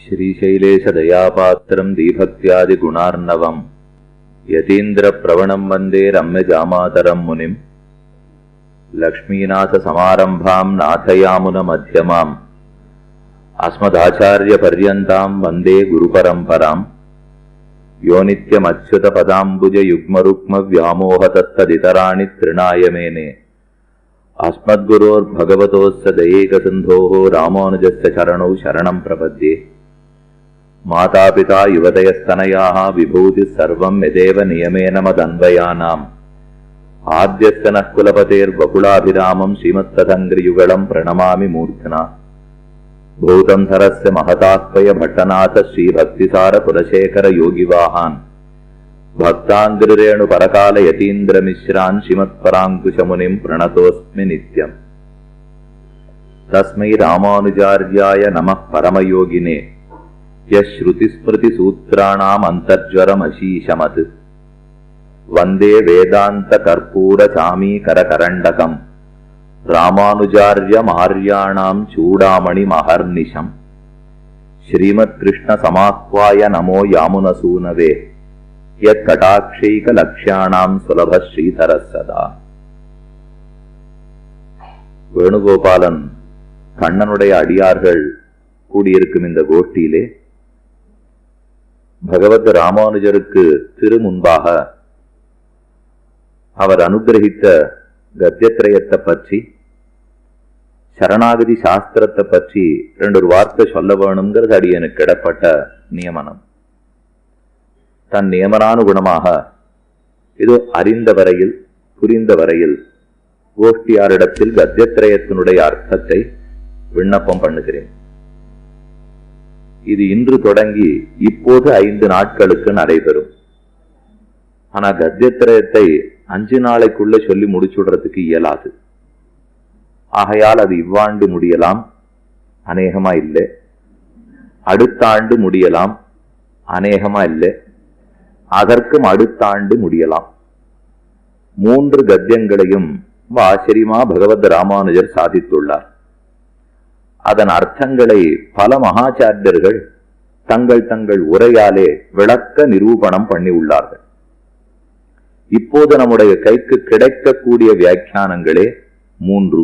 श्रीशैलेशदयापात्रं दीभक्त्यादिगुणार्णवं यतीन्द्रप्रवणं वन्दे रम्यजामातरं मुनिं लक्ष्मीनाथसमारम्भां नाथयामुनमध्यमाम् अस्मदाचार्यपर्यन्तां वन्दे गुरुपरम्परां यो नित्यमच्युतपदाम्बुजयुग्मरुक्मव्यामोहतस्तदितराणि तृणाय मेने अस्मद्गुरोर्भगवतोऽस्य दयैकसिन्धोः रामानुजस्य चरणौ शरणं प्रपद्ये। मातापिता युवतयस्तनयाः विभूतिः सर्वं यदेव नियमेन मदन्वयानाम् आद्यस्य नः कुलपतेर्वकुलाभिरामं श्रीमत्तदङ्घ्रियुगलं प्रणमामि मूर्ध्ना। भूतं सरस्य महतात्मय भट्टनाथ श्रीभक्तिसार कुलशेखर योगिवाहान् भक्ताङ्घ्रिरेणु परकाल यतीन्द्रमिश्रान् श्रीमत्पराङ्कुशमुनिं प्रणतोऽस्मि नित्यम्। तस्मै रामानुजार्याय नमः परमयोगिने यश्रुतिस्मृतिसूत्राणाम् अन्तर्ज्वरमशीशमत् वन्दे वेदान्तकर्पूरचामीकरकरण्डकम् रामानुजार्यमार्याणां चूडामणिमहर्निशम्। श्रीमत्कृष्णसमाह्वाय नमो यामुनसूनवे यत्कटाक्षैकलक्ष्याणां सुलभ श्रीधरः सदा। வேணுகோபாலன் கண்ணனுடைய அடியார்கள் கூடியிருக்கும் இந்த கோஷ்டியிலே பகவத் ராமானுஜருக்கு திரு முன்பாக அவர் அனுகிரகித்த கத்தியத்ரயத்தை பற்றி சரணாகதி சாஸ்திரத்தை பற்றி ரெண்டு வார்த்தை சொல்ல வேணுங்கிறது அடியனுக்கு இடப்பட்ட நியமனம். தன் நியமனானுகுணமாக இதோ அறிந்த வரையில் புரிந்த வரையில் கோஷ்டியாரிடத்தில் கத்தியத்ரயத்தினுடைய அர்த்தத்தை விண்ணப்பம் பண்ணுகிறேன். இது இன்று தொடங்கி இப்போது 5 நாட்களுக்கு நடைபெறும். ஆனா கத்தியத்ரயத்தை 5 நாளைக்குள்ள சொல்லி முடிச்சுடுறதுக்கு இயலாது. ஆகையால் அது இவ்வாண்டு முடியலாம், அநேகமா இல்லை. அடுத்த ஆண்டு முடியலாம், அநேகமா இல்லை. அதற்கும் அடுத்த ஆண்டு முடியலாம். 3 கத்தியங்களையும் ஆச்சரியமா பகவத் ராமானுஜர் சாதித்துள்ளார். அதன் அர்த்தங்களை பல மகாச்சாரியர்கள் தங்கள் உரையாலே விளக்க நிரூபணம் பண்ணி உள்ளார்கள். இப்போது நம்முடைய கைக்கு கிடைக்கக்கூடிய வியாக்கியானங்களே 3.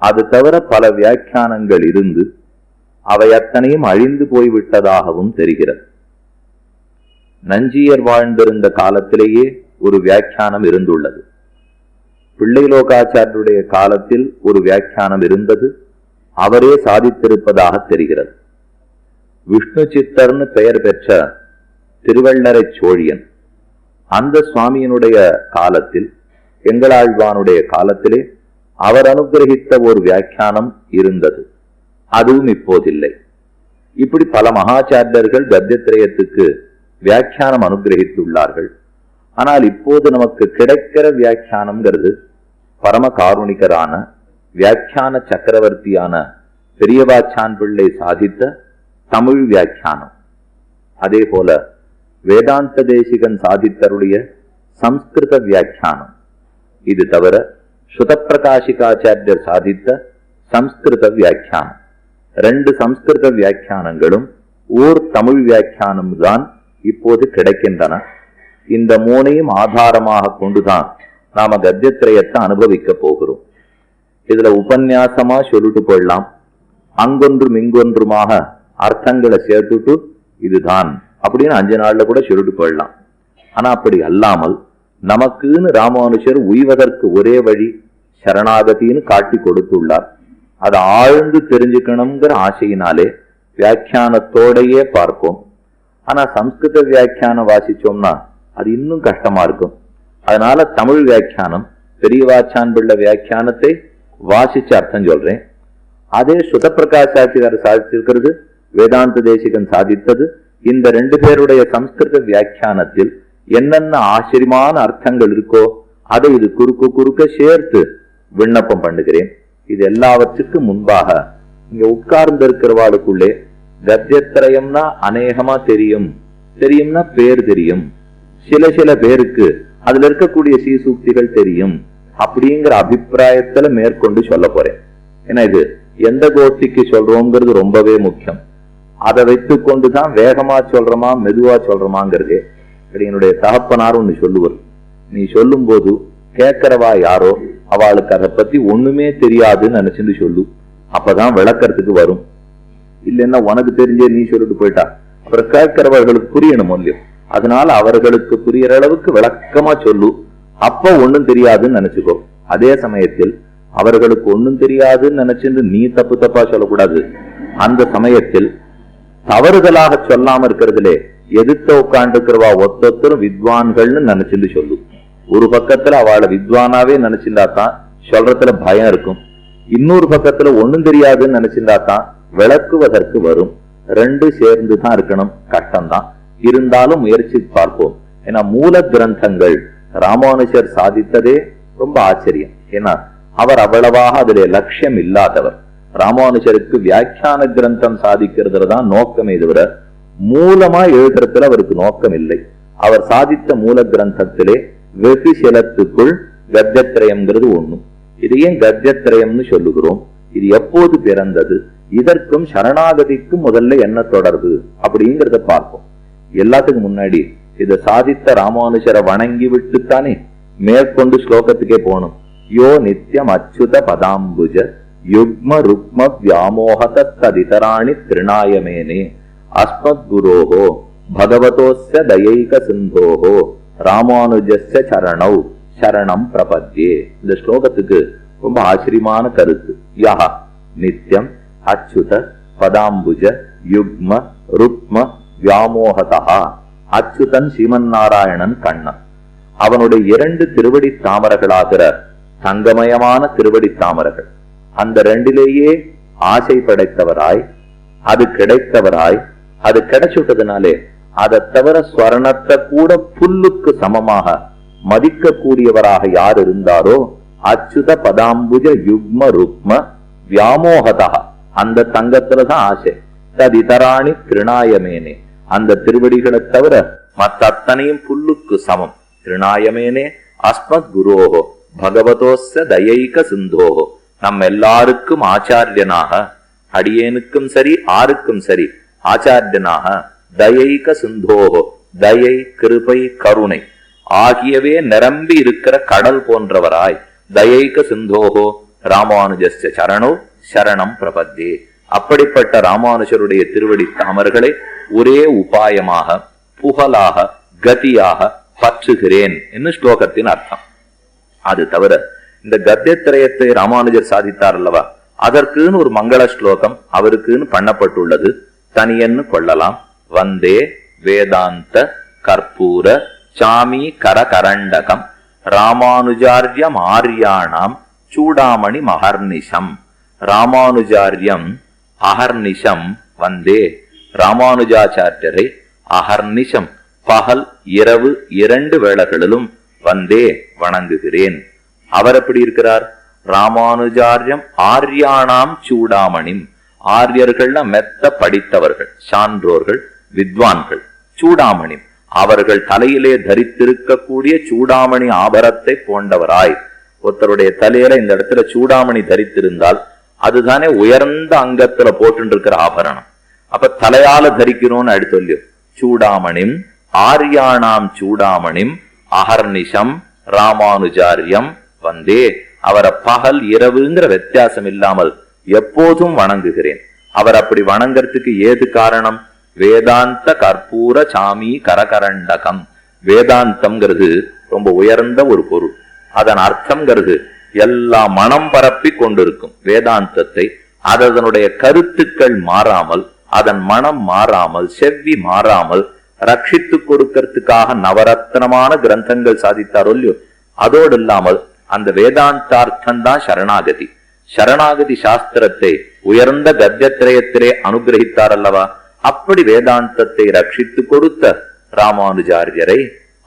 அது தவிர பல வியாக்கியானங்கள் இருந்து அவை அத்தனையும் அழிந்து போய்விட்டதாகவும் தெரிகிறது. நஞ்சியர் வாழ்ந்திருந்த காலத்திலேயே ஒரு வியாக்கியானம் இருந்துள்ளது. பிள்ளைலோகாச்சாரியருடைய காலத்தில் ஒரு வியாக்கியானம் இருந்தது, அவரே சாதித்திருப்பதாக தெரிகிறது. விஷ்ணு சித்தர்னு பெயர் பெற்ற திருவள்ளரை சோழியன் அந்த சுவாமியினுடைய காலத்தில், எங்களாழ்வானுடைய காலத்திலே அவர் அனுகிரகித்த ஒரு வியாக்கியானம் இருந்தது, அதுவும் இப்போதில்லை. இப்படி பல மகாச்சாரியர்கள் கத்தியத்ரயத்துக்கு வியாக்கியானம் அனுகிரகித்துள்ளார்கள். ஆனால் இப்போது நமக்கு கிடைக்கிற வியாக்கியானம்ங்கிறது பரம காருணிகரான வியாக்கியான சக்கரவர்த்தியான பெரியவாச்சான் பிள்ளை சாதித்த தமிழ் வியாக்கியானம். அதே போல வேதாந்த தேசிகன் சாதித்தருடைய சம்ஸ்கிருத வியாக்கியானம். இது தவிர சுதப்பிரகாசிகாச்சாரியர் சாதித்த சம்ஸ்கிருத வியாக்கியானம். 2 சம்ஸ்கிருத வியாக்கியானங்களும் ஓர் தமிழ் வியாக்கியானம் தான் இப்போது கிடைக்கின்றன. இந்த 3ஐயும் ஆதாரமாக கொண்டுதான் நாம கத்தியத்ரயத்தை அனுபவிக்க போகிறோம். இதுல உபன்யாசமா சொல்லிட்டு போயிடலாம், அங்கொன்றும் இங்கொன்றுமாக அர்த்தங்களை சேர்த்துட்டு இதுதான் அப்படின்னு 5 நாள்ல கூட சொல்லிட்டு போயிடலாம். ஆனா அப்படி அல்லாமல் நமக்குன்னு ராமானுஜர் உய்வதற்கு ஒரே வழி சரணாகத்தின்னு காட்டி கொடுத்துள்ளார். அதை ஆழ்ந்து தெரிஞ்சுக்கணுங்கிற ஆசையினாலே வியாக்கியானத்தோடையே பார்ப்போம். ஆனா சம்ஸ்கிருத வியாக்கியானம் வாசிச்சோம்னா அது இன்னும் கஷ்டமா இருக்கும். அதனால தமிழ் வியாக்கியானம் பெரியவாச்சான் பிள்ளை வியாக்கியானத்தை வாசிச்சு அர்த்தம் சொல்றேன். அதே சுதப்பிரகாசாச்சியார் சாதிச்சிருக்கிறது, வேதாந்த தேசிகன் சாதித்தது. இந்த 2 பேருடைய சம்ஸ்கிருத வியாக்கியானத்தில் என்னென்ன ஆச்சரியமான அர்த்தங்கள் இருக்கோ அதை இது குறுக்க சேர்த்து விண்ணப்பம் பண்ணுகிறேன். இது எல்லாவற்றுக்கும் முன்பாக இங்க உட்கார்ந்து இருக்கிறவாளுக்குள்ளே கத்தியத்ரயம்னா அநேகமா தெரியும்னா பேர் தெரியும், சில பேருக்கு அதுல இருக்கக்கூடிய சீசூக்திகள் தெரியும் அப்படிங்கிற அபிப்பிராயத்துல மேற்கொண்டு சொல்ல போறேன். ஏன்னா இது எந்த கோஷ்டிக்கு சொல்றோங்கிறது ரொம்பவே முக்கியம். அதை வைத்து கொண்டுதான் வேகமா சொல்றோமா மெதுவா சொல்றோமாங்கிறது. என்னுடைய தகப்பனார் ஒண்ணு சொல்லுவார், நீ சொல்லும் போது கேட்கிறவா யாரோ அவளுக்கு அதை பத்தி ஒண்ணுமே தெரியாதுன்னு நினைச்சுட்டு சொல்லு, அப்பதான் விளக்கறதுக்கு வரும். இல்லைன்னா உனக்கு தெரிஞ்சே நீ சொல்லிட்டு போயிட்டா அப்புறம் கேட்கிறவர்களுக்கு புரியணும் இல்லையோ. அதனால அவர்களுக்கு புரியற அளவுக்கு விளக்கமா சொல்லு, அப்ப ஒண்ணும் தெரியாதுன்னு நினைச்சுக்கோ. அதே சமயத்தில் அவர்களுக்கு ஒண்ணும் தெரியாதுன்னு நினைச்சுட்டு நீ தப்பு தப்பா சொல்லக்கூடாது. அந்த சமயத்தில் தவறுதலாக சொல்லாம இருக்கிறதுலே எதிர்த்த உட்காந்துக்கிறவா ஒத்தொத்தரும் வித்வான்கள்னு நினைச்சுட்டு சொல்லு. ஒரு பக்கத்துல அவளை வித்வானாவே நினைச்சிருந்தாத்தான் சொல்றதுல பயம் இருக்கும், இன்னொரு பக்கத்துல ஒண்ணும் தெரியாதுன்னு நினைச்சிருந்தாத்தான் விளக்குவதற்கு வரும். ரெண்டு சேர்ந்துதான் இருக்கணும், கஷ்டம்தான், இருந்தாலும் முயற்சி பார்ப்போம். ஏன்னா மூல கிரந்தங்கள் ராமானுஜர் சாதித்ததே ரொம்ப ஆச்சரியம். ஏன்னா அவர் அவ்வளவாக அதிலே லட்சியம் இல்லாதவர். ராமானுஜருக்கு வியாக்கியான கிரந்தம் சாதிக்கிறதுலதான் நோக்கமே தவிர மூலமா எழுதுறதுல அவருக்கு நோக்கம் இல்லை. அவர் சாதித்த மூல கிரந்தத்திலே வெகு சிலத்துக்குள் கத்தியத்திரயம்ங்கிறது ஒண்ணும். இது ஏன் கத்தியத்திரயம்னு சொல்லுகிறோம், இது எப்போது பிறந்தது, இதற்கும் சரணாகதிக்கும் முதல்ல என்ன தொடர்பு அப்படிங்கிறத பார்ப்போம். எல்லாத்துக்கும் முன்னாடி இதை சாதித்த ராமானுஜரை வணங்கி விட்டுத்தானே மேற்கொண்டு ஸ்லோகத்துக்கே போகணும். யோ நித்யம் அச்சுத பதாம்புஜ யுக்ம ருக்ம வியாமோகத ததிதராணி திருநாயமேனே அஸ்மத் குரோஹோ பகவதோஸ்ய தயைக சிந்தோஹோ ராமானுஜஸ்ய சரணௌ சரணம் பிரபத்யே. இந்த ஸ்லோகத்துக்கு ரொம்ப ஆச்சரியமான கருத்து. யா நித்யம் அச்சுத பதாம்புஜ யுக்ம ருக்ம வியாமோகதா. அச்சுதன் ஸ்ரீமன் நாராயணன் கண்ணன், அவனுடைய இரண்டு திருவடி தாமரங்களாகிற தங்கமயமான திருவடி தாமரங்கள். அந்த ரெண்டிலேயே ஆசை படைத்தவராய், அது கிடைத்தவராய், அது கிடைச்சுட்டதுனாலே அதை தவிர ஸ்வர்ணத்தை கூட புல்லுக்கு சமமாக மதிக்க கூடியவராக யார் இருந்தாரோ அச்சுத பதாம்புஜ யுக்ம ருக்ம வியாமோகதா, அந்த தங்கத்துலதான் ஆசை. ததிதராணி திருநாயமேனே, அந்த திருவடிகளை தவிர மற்ற அத்தனையும் புல்லுக்கு சமம். திருநாயமேனே அஸ்மத் குரோஹோ பகவதோஸ்ய தயைக சிந்தோஹோ. நம்ம எல்லாருக்கும் ஆச்சாரியனாக, அடியேனுக்கும் சரி ஆருக்கும் சரி ஆச்சாரியனாக தயைக சிந்தோஹோ, தயை கிருபை கருணை ஆகியவே நிரம்பி இருக்கிற கடல் போன்றவராய் தயைக சிந்தோஹோ ராமானுஜஸ்ய சரணோ சரணம் பிரபத்தே. அப்படிப்பட்ட ராமானுஜருடைய திருவடி தாமர்களை ஒரே உபாயமாக புகழாக கதியாக பற்றுகிறேன் என்று ஸ்லோகத்தின் அர்த்தம். அது தவிர இந்த கத்தியத்திரயத்தை ராமானுஜர் சாதித்தார் அல்லவா, அதற்குன்னு ஒரு மங்கள ஸ்லோகம் அவருக்குன்னு பண்ணப்பட்டுள்ளது, தனியன்னு கொள்ளலாம். வந்தே வேதாந்த கற்பூர சாமி கரகரண்டகம் ராமானுஜாரியம் ஆர்யாணாம் சூடாமணி மகர்நிஷம். ராமானுஜாரியம் அகர்நிஷம் வந்தே, ராமானுஜாச்சாரியரை அகர்நிஷம் பகல் இரவு இரண்டு வேளைகளிலும் வந்தே வணங்குகிறேன். அவர் எப்படி இருக்கிறார்? ராமானுஜாரியம் ஆர்யாணாம் சூடாமணிம், ஆரியர்கள்னா மெத்த படித்தவர்கள், சான்றோர்கள், வித்வான்கள். சூடாமணி அவர்கள் தலையிலே தரித்திருக்கக்கூடிய சூடாமணி ஆபரத்தை போன்றவராய். ஒருத்தருடைய தலையில இந்த இடத்துல சூடாமணி தரித்திருந்தால் அதுதானே உயர்ந்த அங்கத்துல போட்டு இருக்கிற ஆபரணம். அப்ப தலையால தரிக்கணும்னு அடுத்து சொல்லி சூடாமணிம் ஆர்யாணாம் சூடாமணிம் அகர்நிஷம் ராமானுஜாரியம் வந்தே. அவரை பகல் இரவுங்கிற வித்தியாசம் இல்லாமல் எப்போதும் வணங்குகிறேன். அவர் அப்படி வணங்கறதுக்கு ஏது காரணம்? வேதாந்த கற்பூர சாமி கரகரண்டகம். வேதாந்தம்ங்கிறது ரொம்ப உயர்ந்த ஒரு பொருள். அதன் அர்த்தம்ங்கிறது எல்லா மனம் பரப்பி கொண்டிருக்கும் வேதாந்தத்தை. அதனுடைய கருத்துக்கள் மாறாமல், அதன் மனம் மாறாமல், செவ்வி மாறாமல் ரட்சித்து கொடுக்கறதுக்காக நவரத்னமான கிரந்தங்கள் சாதித்தாரோ இல்லையோ. அதோடு இல்லாமல் அந்த வேதாந்தார்த்தம் தான் சரணாகதி. சரணாகதி சாஸ்திரத்தை உயர்ந்த கத்தியத்திரயத்திலே அனுகிரகித்தார் அல்லவா. அப்படி வேதாந்தத்தை ரட்சித்து கொடுத்த ராமானுஜாரியரை,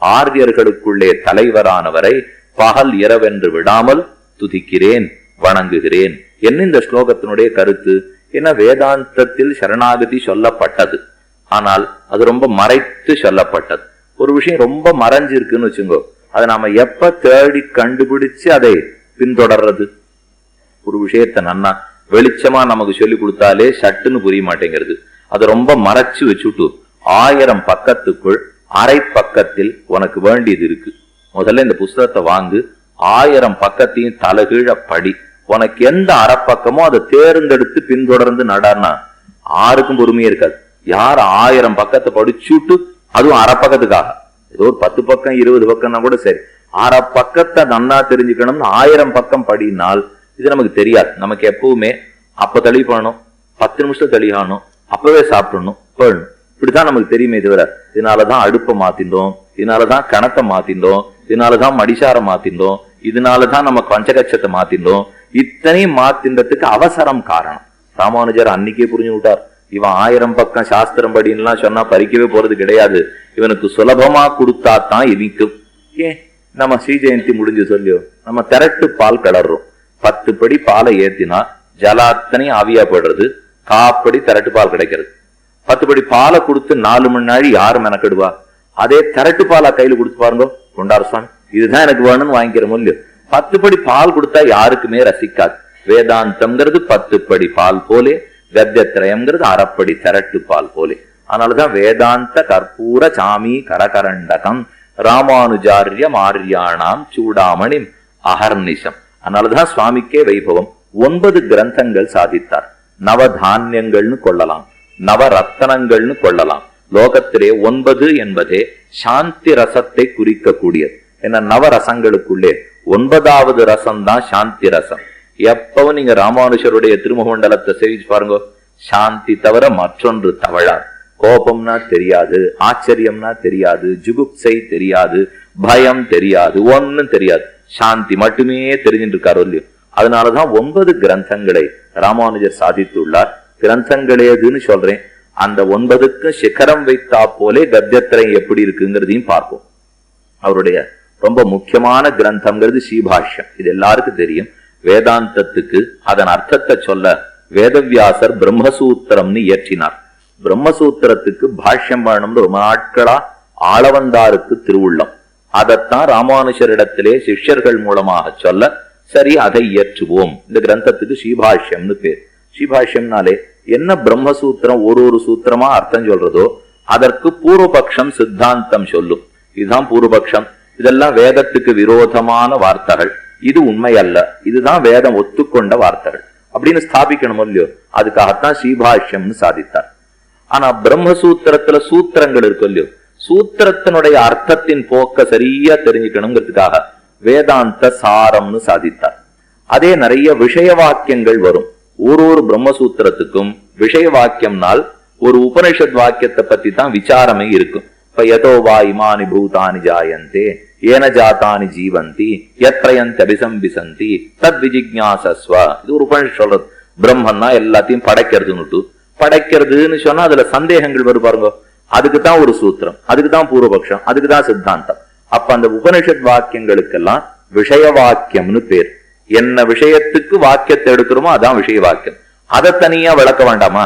ஆரியர்களுக்குள்ளே தலைவரானவரை பகல் இரவென்று விடாமல் துதிக்கிறேன், வணங்குகிறேன் என்ன இந்த ஸ்லோகத்தினுடைய கருத்து. என வேதாந்தத்தில் சரணாகதி சொல்லப்பட்டது, ஆனால் அது ரொம்ப மறைத்து சொல்லப்பட்டது. ஒரு விஷயம் ரொம்ப மறைஞ்சு இருக்குன்னு வச்சுங்கோ, அதை நாம எப்ப தேடி கண்டுபிடிச்சு அதை பின்தொடர்றது? ஒரு விஷயத்த நன்னா வெளிச்சமா நமக்கு சொல்லி கொடுத்தாலே சட்டுன்னு புரிய மாட்டேங்கிறது. அதை ரொம்ப மறைச்சு வச்சுட்டு 1000 பக்கத்துக்குள் அரை பக்கத்தில் உனக்கு வேண்டியது இருக்கு. முதல்ல இந்த புஸ்தகத்தை வாங்கு, 1000 பக்கத்தையும் தலைகீழ படி. உனக்கு எந்த அரைப்பக்கமோ அதை தேர்ந்தெடுத்து பின்தொடர்ந்து நடான்னா யாருக்கும் பொறுமையே இருக்காது. யார் 1000 பக்கத்தை படிச்சுட்டு, அதுவும் அரை பக்கத்துக்காக, ஏதோ ஒரு 10 பக்கம் 20 பக்கம்னா கூட சரி, அரை பக்கத்தை நன்னா தெரிஞ்சுக்கணும்னு 1000 பக்கம் படினால் இது நமக்கு தெரியாது. நமக்கு எப்பவுமே அப்ப தெளிவு பண்ணணும், 10 நிமிஷம் தெளிவாகணும், அப்பவே சாப்பிடணும், போடணும், இப்படித்தான் நமக்கு தெரியுமே தவிர இதனாலதான் அடுப்பை மாத்திந்தோம், இதனாலதான் கணத்தை மாத்திந்தோம், இதனாலதான் மடிசாரம் மாத்திந்தோம், இதனாலதான் நம்ம பஞ்சகட்சத்தை மாத்திந்தோம், இத்தனையும் மாத்தின்றதுக்கு அவசரம் காரணம். ராமானுஜர் அன்னைக்கே புரிஞ்சு விட்டார். இவன் 1000 பக்கம் சாஸ்திரம் படின்லாம் சொன்னா பறிக்கவே போறது கிடையாது, இவனுக்கு சுலபமா கொடுத்தா தான் இனிக்கும். ஏன் நம்ம ஸ்ரீ ஜெயந்தி முடிஞ்சு சொல்லியோ நம்ம திரட்டு பால் கடறோம். 10 படி பாலை ஏத்தினா ஜலாத்தனை ஆவியா போடுறது, காப்படி திரட்டு பால் கிடைக்கிறது. 10 படி பாலை கொடுத்து 4 மணி நாள் யாரு மெனக்கெடுவா? அதே திரட்டு பாலா கையில கொடுத்து பாருங்க, கொண்டாரு சுவாமி இதுதான் எனக்கு வேணும்னு வாங்கிக்கிற இல்லையோ. 10 படி பால் கொடுத்தா யாருக்குமே ரசிக்காது. வேதாந்தம்ங்கிறது 10 படி பால் போலே, கத்தியத்திரயம்ங்கிறது அரைப்படி திரட்டு பால் போலே. அதனாலதான் வேதாந்த கற்பூர சாமி கரகரண்டகம் ராமானுஜாரியம் ஆரியானாம் சூடாமணி அகர்நிஷம். அதனாலதான் சுவாமிக்கே வைபவம். 9 கிரந்தங்கள் சாதித்தார். நவதானியங்கள்னு கொள்ளலாம், நவரத்தனங்கள்னு கொள்ளலாம். லோகத்திலே 9 என்பதே சாந்தி ரசத்தை குறிக்கக்கூடியது. ஏன்னா நவரசங்களுக்குள்ளே 9வது ரசம் தான் சாந்தி ரசம். எப்பவும் நீங்க ராமானுஷருடைய திருமுகமண்டலத்தை சேவிச்சு பாருங்க, சாந்தி தவிர மற்றொன்று தவழாது. கோபம்னா தெரியாது, ஆச்சரியம்னா தெரியாது, ஜுகுப்சை தெரியாது, பயம் தெரியாது, ஒன்னும் தெரியாது, சாந்தி மட்டுமே தெரிஞ்சுட்டு இருக்காரு இல்லையோ. அதனாலதான் 9 கிரந்தங்களை ராமானுஜர் சாதித்துள்ளார். கிரந்தங்களே எதுன்னு சொல்றேன், அந்த 9க்கு சிகரம் வைத்தா போலே கத்தியத்திரை எப்படி இருக்குங்கிறதையும் பார்ப்போம். அவருடைய ரொம்ப முக்கியமான கிரந்தம்ங்கிறது ஸ்ரீபாஷ்யம். இது எல்லாருக்கும் தெரியும். வேதாந்தத்துக்கு அதன் அர்த்தத்தை சொல்ல வேதவியாசர் பிரம்மசூத்திரம்னு இயற்றினார். பிரம்மசூத்திரத்துக்கு பாஷ்யம் பண்ணணும்னு ரொம்ப நாட்களா ஆளவந்தாருக்கு திருவுள்ளம். அதைத்தான் ராமானுஷரிடத்திலே சிஷ்யர்கள் மூலமாக சொல்ல, சரி அதை இயற்றுவோம். இந்த கிரந்தத்துக்கு ஸ்ரீபாஷ்யம்னு பேர். ஸ்ரீபாஷ்யம்னாலே என்ன பிரம்மசூத்திரம் ஒரு சூத்திரமா அர்த்தம் சொல்றதோ அதற்கு பூர்வபக்ஷம் சித்தாந்தம் சொல்லும். இதுதான் பூர்வபக்ஷம். இதெல்லாம் வேதத்துக்கு விரோதமான வார்த்தைகள், இது உண்மை அல்ல, இதுதான் வேதம் ஒத்துக்கொண்ட வார்த்தைகள் அப்படின்னு ஸ்தாபிக்கணும் இல்லையோ. அதுக்காகத்தான் ஸ்ரீபாஷ்யம்னு சாதித்தார். ஆனா பிரம்மசூத்திரத்துல சூத்திரங்கள் இருக்கு இல்லையோ, சூத்திரத்தினுடைய அர்த்தத்தின் போக்க சரியா தெரிஞ்சுக்கணுங்கிறதுக்காக வேதாந்த சாரம்னு சாதித்தார். அதே நிறைய விஷய வாக்கியங்கள் வரும். ஒரு பிரம்மசூத்திரத்துக்கும் விஷய வாக்கியம்னால் ஒரு உபனிஷத் வாக்கியத்தை பத்தி தான் விசாரமே இருக்கும். இப்ப யதோ வா இமானி பூதானி ஜாயந்தே ஏன ஜாத்தானி ஜீவந்தி யத்ரயந்தி அபிசம்பிசந்தி தத் விஜிக்ஞாசஸ்வ. இது ஒரு உபனிஷத் சொல்றது. பிரம்மன்னா எல்லாத்தையும் படைக்கிறதுன்னு, படைக்கிறதுன்னு சொன்னா அதுல சந்தேகங்கள் வரும் பாருங்க, அதுக்குதான் ஒரு சூத்திரம், அதுக்குதான் பூர்வபக்ஷம், அதுக்குதான் சித்தாந்தம். அப்ப அந்த உபனிஷத் வாக்கியங்களுக்கெல்லாம் விஷய வாக்கியம்னு பேர். என்ன விஷயத்துக்கு வாக்கியத்தை எடுக்கிறோமோ அதான் விஷய வாக்கியம். அதை தனியா விளக்க வேண்டாமா?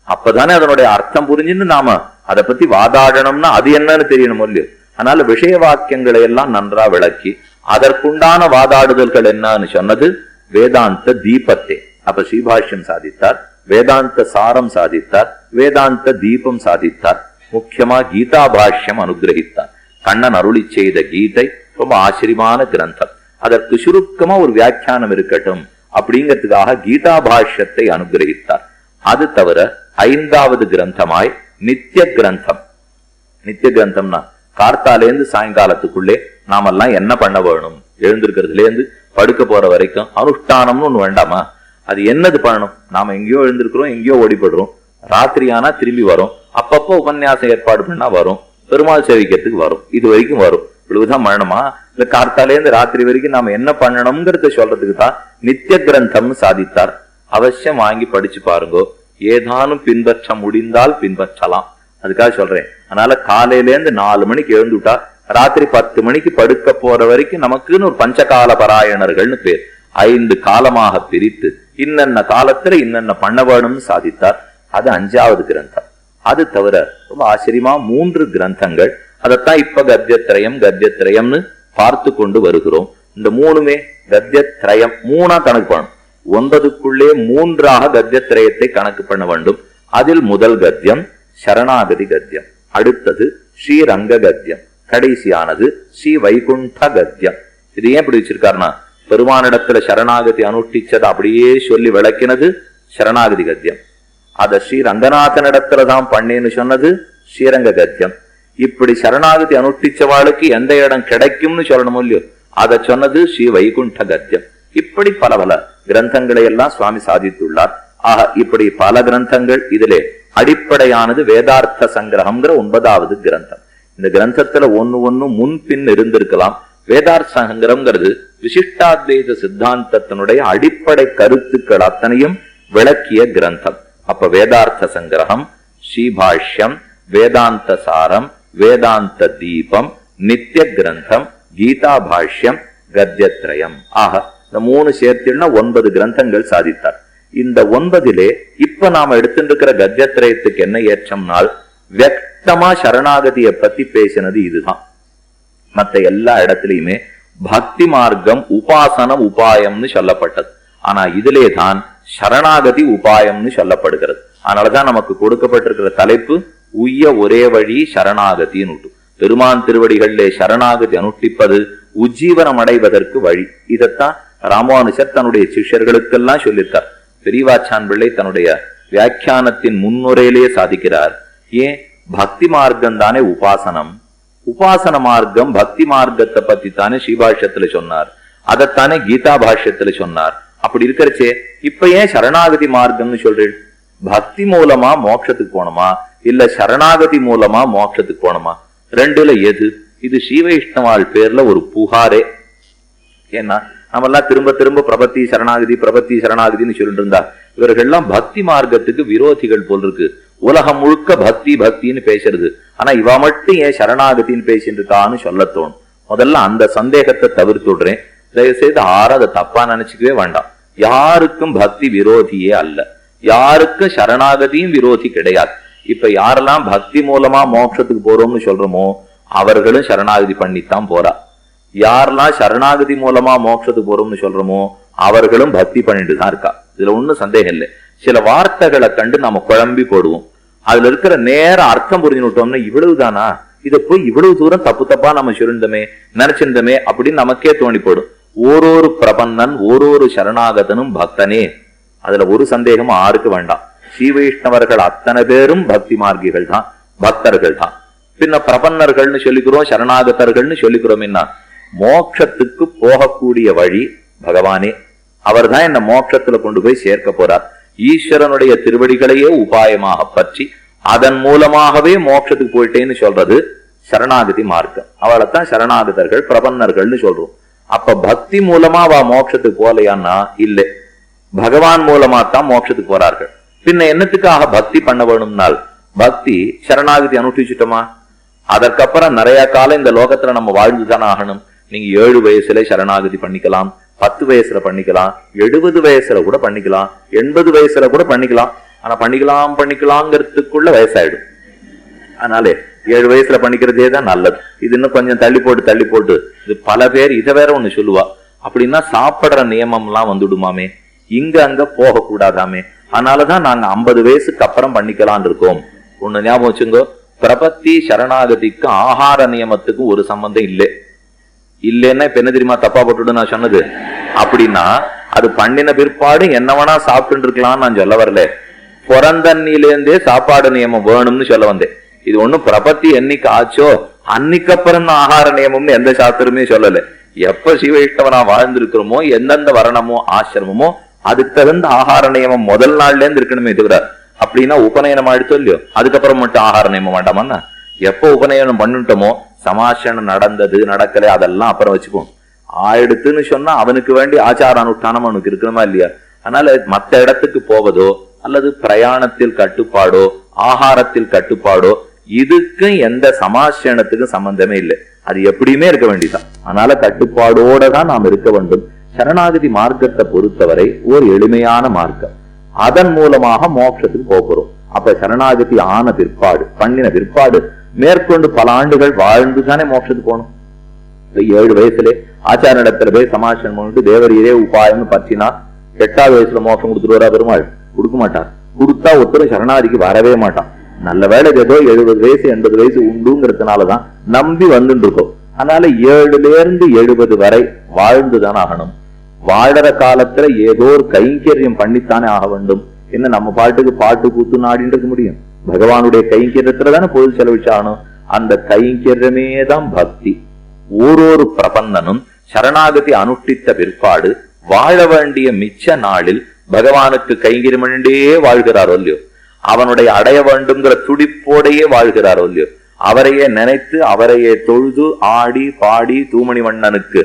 அப்பதானே அதனுடைய அர்த்தம் புரிஞ்சுன்னு நாம அதை பத்தி வாதாடணும்னா அது என்னன்னு தெரியணும் இல்லையோ. அதனால விஷய வாக்கியங்களை எல்லாம் நன்றா விளக்கி அதற்குண்டான வாதாடுதல்கள் என்னன்னு சொன்னது வேதாந்த தீபத்தே. அப்ப ஸ்ரீபாஷ்யம் சாதித்தார், வேதாந்த சாரம் சாதித்தார், வேதாந்த தீபம் சாதித்தார். முக்கியமா கீதா பாஷ்யம் அனுகிரகித்தார். கண்ணன் அருளி செய்த கீதை ரொம்ப ஆச்சரியமான கிரந்தம். அதற்கு சுருக்கமா ஒரு வியாக்கியானம் இருக்கட்டும் அப்படிங்கிறதுக்காக கீதா பாஷ்யத்தை அனுகிரகித்தார். அது தவிர 5வது கிரந்தமாய் நித்திய கிரந்தம். நித்திய கிரந்தம்னா கார்த்தாலேருந்து சாயங்காலத்துக்குள்ளே நாமெல்லாம் என்ன பண்ண வேணும், எழுந்திருக்கிறதுல இருந்து படுக்க போற வரைக்கும் அனுஷ்டானம்னு ஒண்ணு வேண்டாமா? அது என்னது பண்ணணும்? நாம எங்கேயோ எழுந்திருக்கிறோம், எங்கேயோ ஓடிப்படுறோம், ராத்திரி ஆனா திரும்பி வரும், அப்பப்போ உபன்யாசம் ஏற்பாடு பண்ணா வரும், பெருமாள் சேவிக்கிறதுக்கு வரும், இது வரைக்கும் வரும். இவ்வளவுதான் பண்ணணுமா? இல்ல கார்த்தாலேருந்து ராத்திரி வரைக்கும் நாம என்ன பண்ணணும்ங்கிறத சொல்றதுக்கு தான் நித்திய கிரந்தம்னு சாதித்தார். அவசியம் வாங்கி படிச்சு பாருங்க. ஏதானும் பின்பற்ற முடிந்தால் பின்பற்றலாம், அதுக்காக சொல்றேன். அதனால காலையிலேருந்து 4 மணிக்கு எழுந்துட்டா ராத்திரி 10 மணிக்கு படுக்க போற வரைக்கும் நமக்குன்னு ஒரு பஞ்சகால பராயணர்கள்னு பேர். 5 காலமாக பிரித்து இன்னென்ன காலத்துல இன்னென்ன பண்ண வேணும்னு சாதித்தார். அது 5வது கிரந்தம். அது தவிர ரொம்ப ஆச்சரியமா 3 கிரந்தங்கள். அதத்தான் இப்ப கத்தியத்திரயம் கத்தியத்திரயம்னு பார்த்து கொண்டு வருகிறோம். இந்த 3மே கத்தியத்திரயம் 3ஆ கணக்கு பண்ணணும். 9க்குள்ளே 3ஆக கத்தியத்திரயத்தை கணக்கு பண்ண வேண்டும். அதில் முதல் கத்தியம் சரணாகதி கத்தியம், அடுத்தது ஸ்ரீரங்க கத்தியம், கடைசியானது ஸ்ரீ வைகுண்ட கத்தியம். இது ஏன் இப்படி வச்சிருக்காருன்னா, பெருமானிடத்துல சரணாகதி அனுஷ்டிச்சதை அப்படியே சொல்லி விளக்கினது சரணாகதி கத்தியம். அத ஸ்ரீ ரங்கநாதனிடத்துலதான் பண்ணேன்னு சொன்னது ஸ்ரீரங்க கத்தியம். இப்படி சரணாகதி அனுஷ்டிச்சவாளுக்கு எந்த இடம் கிடைக்கும்னு சொல்லணும் இல்லையோ, அதை சொன்னது ஸ்ரீ வைகுண்ட கத்தியம். இப்படி பல பல கிரந்தங்களை எல்லாம் சுவாமி சாதித்துள்ளார். ஆக இப்படி பல கிரந்தங்கள். இதிலே அடிப்படையானது வேதார்த்த சங்கிரகம்ங்கிற 9வது கிரந்தம். இந்த கிரந்தத்துல ஒண்ணு முன்பின் இருந்திருக்கலாம். வேதார்த்த சங்கிரம்ங்கிறது விசிஷ்டாத்வைத சித்தாந்தத்தினுடைய அடிப்படை கருத்துக்கள் அத்தனையும் விளக்கிய கிரந்தம். அப்ப வேதார்த்த சங்கிரகம், ஸ்ரீபாஷ்யம், வேதாந்த சாரம், வேதாந்த தீபம், நித்திய கிரந்தம், கீதா பாஷ்யம், கத்தியத்ரயம். ஆக இந்த 3 சேர்த்துன்னா 9 கிரந்தங்கள் சாதித்தார். இந்த 9லே இப்ப நாம எடுத்துருக்கிற கத்தியத்ரயத்துக்கு என்ன ஏற்றம்னால், வியக்தமா சரணாகதியை பத்தி பேசினது இதுதான். மற்ற எல்லா இடத்திலையுமே பக்தி மார்க்கம் உபாசனம் உபாயம்னு சொல்லப்பட்டது. ஆனா இதிலே தான் சரணாகதி உபாயம்னு சொல்லப்படுகிறது. அதனாலதான் நமக்கு கொடுக்கப்பட்டிருக்கிற தலைப்பு உய்ய ஒரே வழி சரணாகதின்னு. பெருமான் திருவடிகளிலே சரணாகதி அனுஷ்டிப்பது உஜ்ஜீவனம் அடைவதற்கு வழி. இதத்தான் ராமானுஜர் தன்னுடைய சிஷ்யர்களுக்கெல்லாம் சொல்லித்தார். பெரியவாச்சான் பிள்ளை தன்னுடைய வியாக்கியானத்தின் முன்னுரையிலேயே சாதிக்கிறார். ஏன் பக்தி மார்க்கம் தானே உபாசனம், உபாசன மார்க்கம் பக்தி மார்க்கத்தை பத்தி தானே ஸ்ரீபாஷ்யத்துல சொன்னார், அதைத்தானே கீதா பாஷ்யத்துல சொன்னார். அப்படி இருக்கிறச்சே இப்ப ஏன் சரணாகதி மார்க்கம்னு சொல்றேன்? பக்தி மூலமா மோட்சத்துக்கு போனோமா இல்ல சரணாகதி மூலமா மோட்சத்துக்கு போனோமா? ரெண்டுல எது? இது ஸ்ரீவைஷ்ணவாள் பேர்ல ஒரு புகாரே. ஏன்னா நம்ம எல்லாம் திரும்ப திரும்ப பிரபத்தி சரணாகதி பிரபத்தி சரணாகதின்னு சொல்லிட்டு இருந்தா இவர்கள்லாம் பக்தி மார்க்கத்துக்கு விரோதிகள் போல் இருக்கு. உலகம் முழுக்க பக்தி பக்தின்னு பேசுறது, ஆனா இவ மட்டும் ஏன் சரணாகத்தின்னு பேசிட்டு இருக்கான்னு சொல்ல தோணும். முதல்ல அந்த சந்தேகத்தை தவிர்த்து விடுறேன். தயவுசெய்து யாரும் அதை தப்பா நினைச்சுக்கவே வேண்டாம். யாருக்கும் பக்தி விரோதியே அல்ல, யாருக்கும் சரணாகதியும் விரோதி கிடையாது. இப்ப யாரெல்லாம் பக்தி மூலமா மோட்சத்துக்கு போறோம்னு சொல்றோமோ அவர்களும் சரணாகதி பண்ணித்தான் போறா. யாரெல்லாம் சரணாகதி மூலமா மோட்சத்துக்கு போறோம்னு சொல்றோமோ அவர்களும் பக்தி பண்ணிட்டு தான் இருக்கா. இதுல ஒண்ணும் சந்தேகம் இல்லை. சில வார்த்தைகளை கண்டு நாம குழம்பி போடுவோம். அதுல இருக்கிற நேர அர்த்தம் புரிஞ்சுட்டோம்னா இவ்வளவுதானா, இதை போய் இவ்வளவு தூரம் தப்பு தப்பா நம்ம சொல்லிருந்தோமே நினைச்சிருந்தோமே அப்படின்னு நமக்கே தோணி போடும். ஓரொரு பிரபன்னன் ஓரொரு சரணாகதனும் பக்தனே, அதுல ஒரு சந்தேகம் ஆருக்கு வேண்டாம். ஸ்ரீ வைஷ்ணவர்கள் அத்தனை பேரும் பக்தி மார்க்கிகள் தான், பக்தர்கள் தான். பின்ன பிரபன்னர்கள்னு சொல்லிக்கிறோம், சரணாகதர்கள்னு சொல்லிக்கிறோம். என்ன மோட்சத்துக்கு போகக்கூடிய வழி பகவானே, அவர் தான் என்ன மோட்சத்துல கொண்டு போய் சேர்க்க போறார். ஈஸ்வரனுடைய திருவடிகளையே உபாயமாக பற்றி அதன் மூலமாகவே மோட்சத்துக்கு போயிட்டேன்னு சொல்றது சரணாகதி மார்க்கம். அவளைத்தான் சரணாகதர்கள் பிரபன்னர்கள்னு சொல்றோம். அப்ப பக்தி மூலமா அவ மோட்சத்துக்கு போலையான்னா இல்லை, பகவான் மூலமா தான் மோட்சத்துக்கு போறார்கள். பின்ன என்னத்துக்காக பக்தி பண்ண வேணும்னால், பக்தி சரணாகதி அனுஷ்டிச்சுட்டோமா அதற்கப்புறம் நிறைய காலம் இந்த லோகத்துல நம்ம வாழ்ந்துதானே ஆகணும். நீங்க 7 வயசுல சரணாகதி பண்ணிக்கலாம், 10 வயசுல பண்ணிக்கலாம், 70 வயசுல கூட பண்ணிக்கலாம், 80 வயசுல கூட பண்ணிக்கலாம். ஆனா பண்ணிக்கலாங்கிறதுக்குள்ள வயசாயிடும். அதனாலே 7 வயசுல பண்ணிக்கிறதே தான் நல்லது. இது இன்னும் கொஞ்சம் தள்ளி போட்டு இது பல பேர் இதை வேற ஒண்ணு சொல்லுவா. அப்படின்னா சாப்பிடுற நியமம் எல்லாம் வந்துடுமாமே, இங்க அங்க போக கூடாதாமே. அதனாலதான் நாங்க 50 வயசுக்கு அப்புறம் பண்ணிக்கலாம் இருக்கோம். ஒண்ணு ஞாபகம் வச்சுங்க, பிரபத்தி சரணாகதிக்கு ஆகார நியமத்துக்கு ஒரு சம்பந்தம் இல்லை. இல்லைன்னா இப்ப என்ன தெரியுமா தப்பா போட்டுடு நான் சொன்னது. அப்படின்னா அது பண்ணின பிற்பாடு என்னவனா சாப்பிட்டு இருக்கலாம்னு நான் சொல்ல வரல. பிறந்தன்னிலேருந்தே சாப்பாடு நியமம் வேணும்னு சொல்ல வந்தேன். இது ஒண்ணும் பிரபத்தி என்னைக்கு ஆச்சோ அன்னைக்கப்புறம் ஆகார நியமம்னு எந்த சாஸ்திரமே சொல்லல. எப்ப சிவவைஷ்ணவனா வாழ்ந்திருக்கிறோமோ எந்தெந்த வரணமோ ஆசிரமமோ அதுக்கு தகுந்த ஆகார நியமம் முதல் நாள்ல இருந்து இருக்கணுமே தவிர, அப்படின்னா உபநயனம் ஆயிடுச்சோ இல்லையோ அதுக்கப்புறம் மட்டும் ஆகார நியமம் வேண்டாமா? எப்போ உபநயனம் பண்ணிட்டோமோ சமாசனம் நடந்தது நடக்கல அதெல்லாம் அப்புறம் வச்சுப்போம். ஆயிடுத்துன்னு சொன்னா அவனுக்கு வேண்டி ஆச்சார அனுஷ்டானம் அவனுக்கு இருக்கணுமா இல்லையா? அதனால மற்ற இடத்துக்கு போவதோ அல்லது பிரயாணத்தில் கட்டுப்பாடோ ஆகாரத்தில் கட்டுப்பாடோ இதுக்கு எந்த சமாசனத்துக்கும் சம்பந்தமே இல்லை. அது எப்படியுமே இருக்க வேண்டியதான். அதனால கட்டுப்பாடோட தான் நாம் இருக்க வேண்டும். சரணாகதி மார்க்கத்தை பொறுத்தவரை ஒரு எளிமையான மார்க்கம். அதன் மூலமாக மோட்சத்துக்கு போகிறோம். அப்ப சரணாகதி ஆன பிற்பாடு பண்ணின பிற்பாடு மேற்கொண்டு பல ஆண்டுகள் வாழ்ந்து தானே மோட்சத்துக்கு போகணும். 7 வயசுல ஆச்சார இடத்துல போய் சமாசனம் பண்ணிட்டு தேவரீரே உபாயம்னு பற்றினா 8வது வயசுல மோட்சம் கொடுத்துருவாரா பெருமாள்? கொடுக்க மாட்டார். கொடுத்தா ஒருத்தரும் சரணாதிக்கு வரவே மாட்டான். நல்ல வேலைக்கு ஏதோ 70 வயசு 80 வயசு உண்டுங்கிறதுனாலதான் நம்பி வந்துட்டு இருக்கோம். அதனால 7ல இருந்து 70 வரை வாழ்ந்துதான் ஆகணும். வாழற காலத்துல ஏதோ ஒரு கைங்கரியம் பண்ணித்தானே ஆக வேண்டும். என்ன நம்ம பாட்டுக்கு பாட்டு கூத்து நாடின்னு இருக்க முடியும்? பகவானுடைய கைங்கரியத்துலதானே பொருள் செலவிச்சாகணும். அந்த கைங்கரியமே தான் பக்தி. ஓரொரு பிரபந்தனும் சரணாகதி அனுஷ்டித்த பிற்பாடு வாழ வேண்டிய மிச்ச நாளில் பகவானுக்கு கைங்கரியம் பண்ணிண்டே வாழ்கிறாரோ இல்லையோ, அவனுடைய அடைய வேண்டும்ங்கிற துடிப்போடையே வாழ்கிறாரோ இல்லையோ, அவரையே நினைத்து அவரையே தொழுது ஆடி பாடி தூமணி வண்ணனுக்கு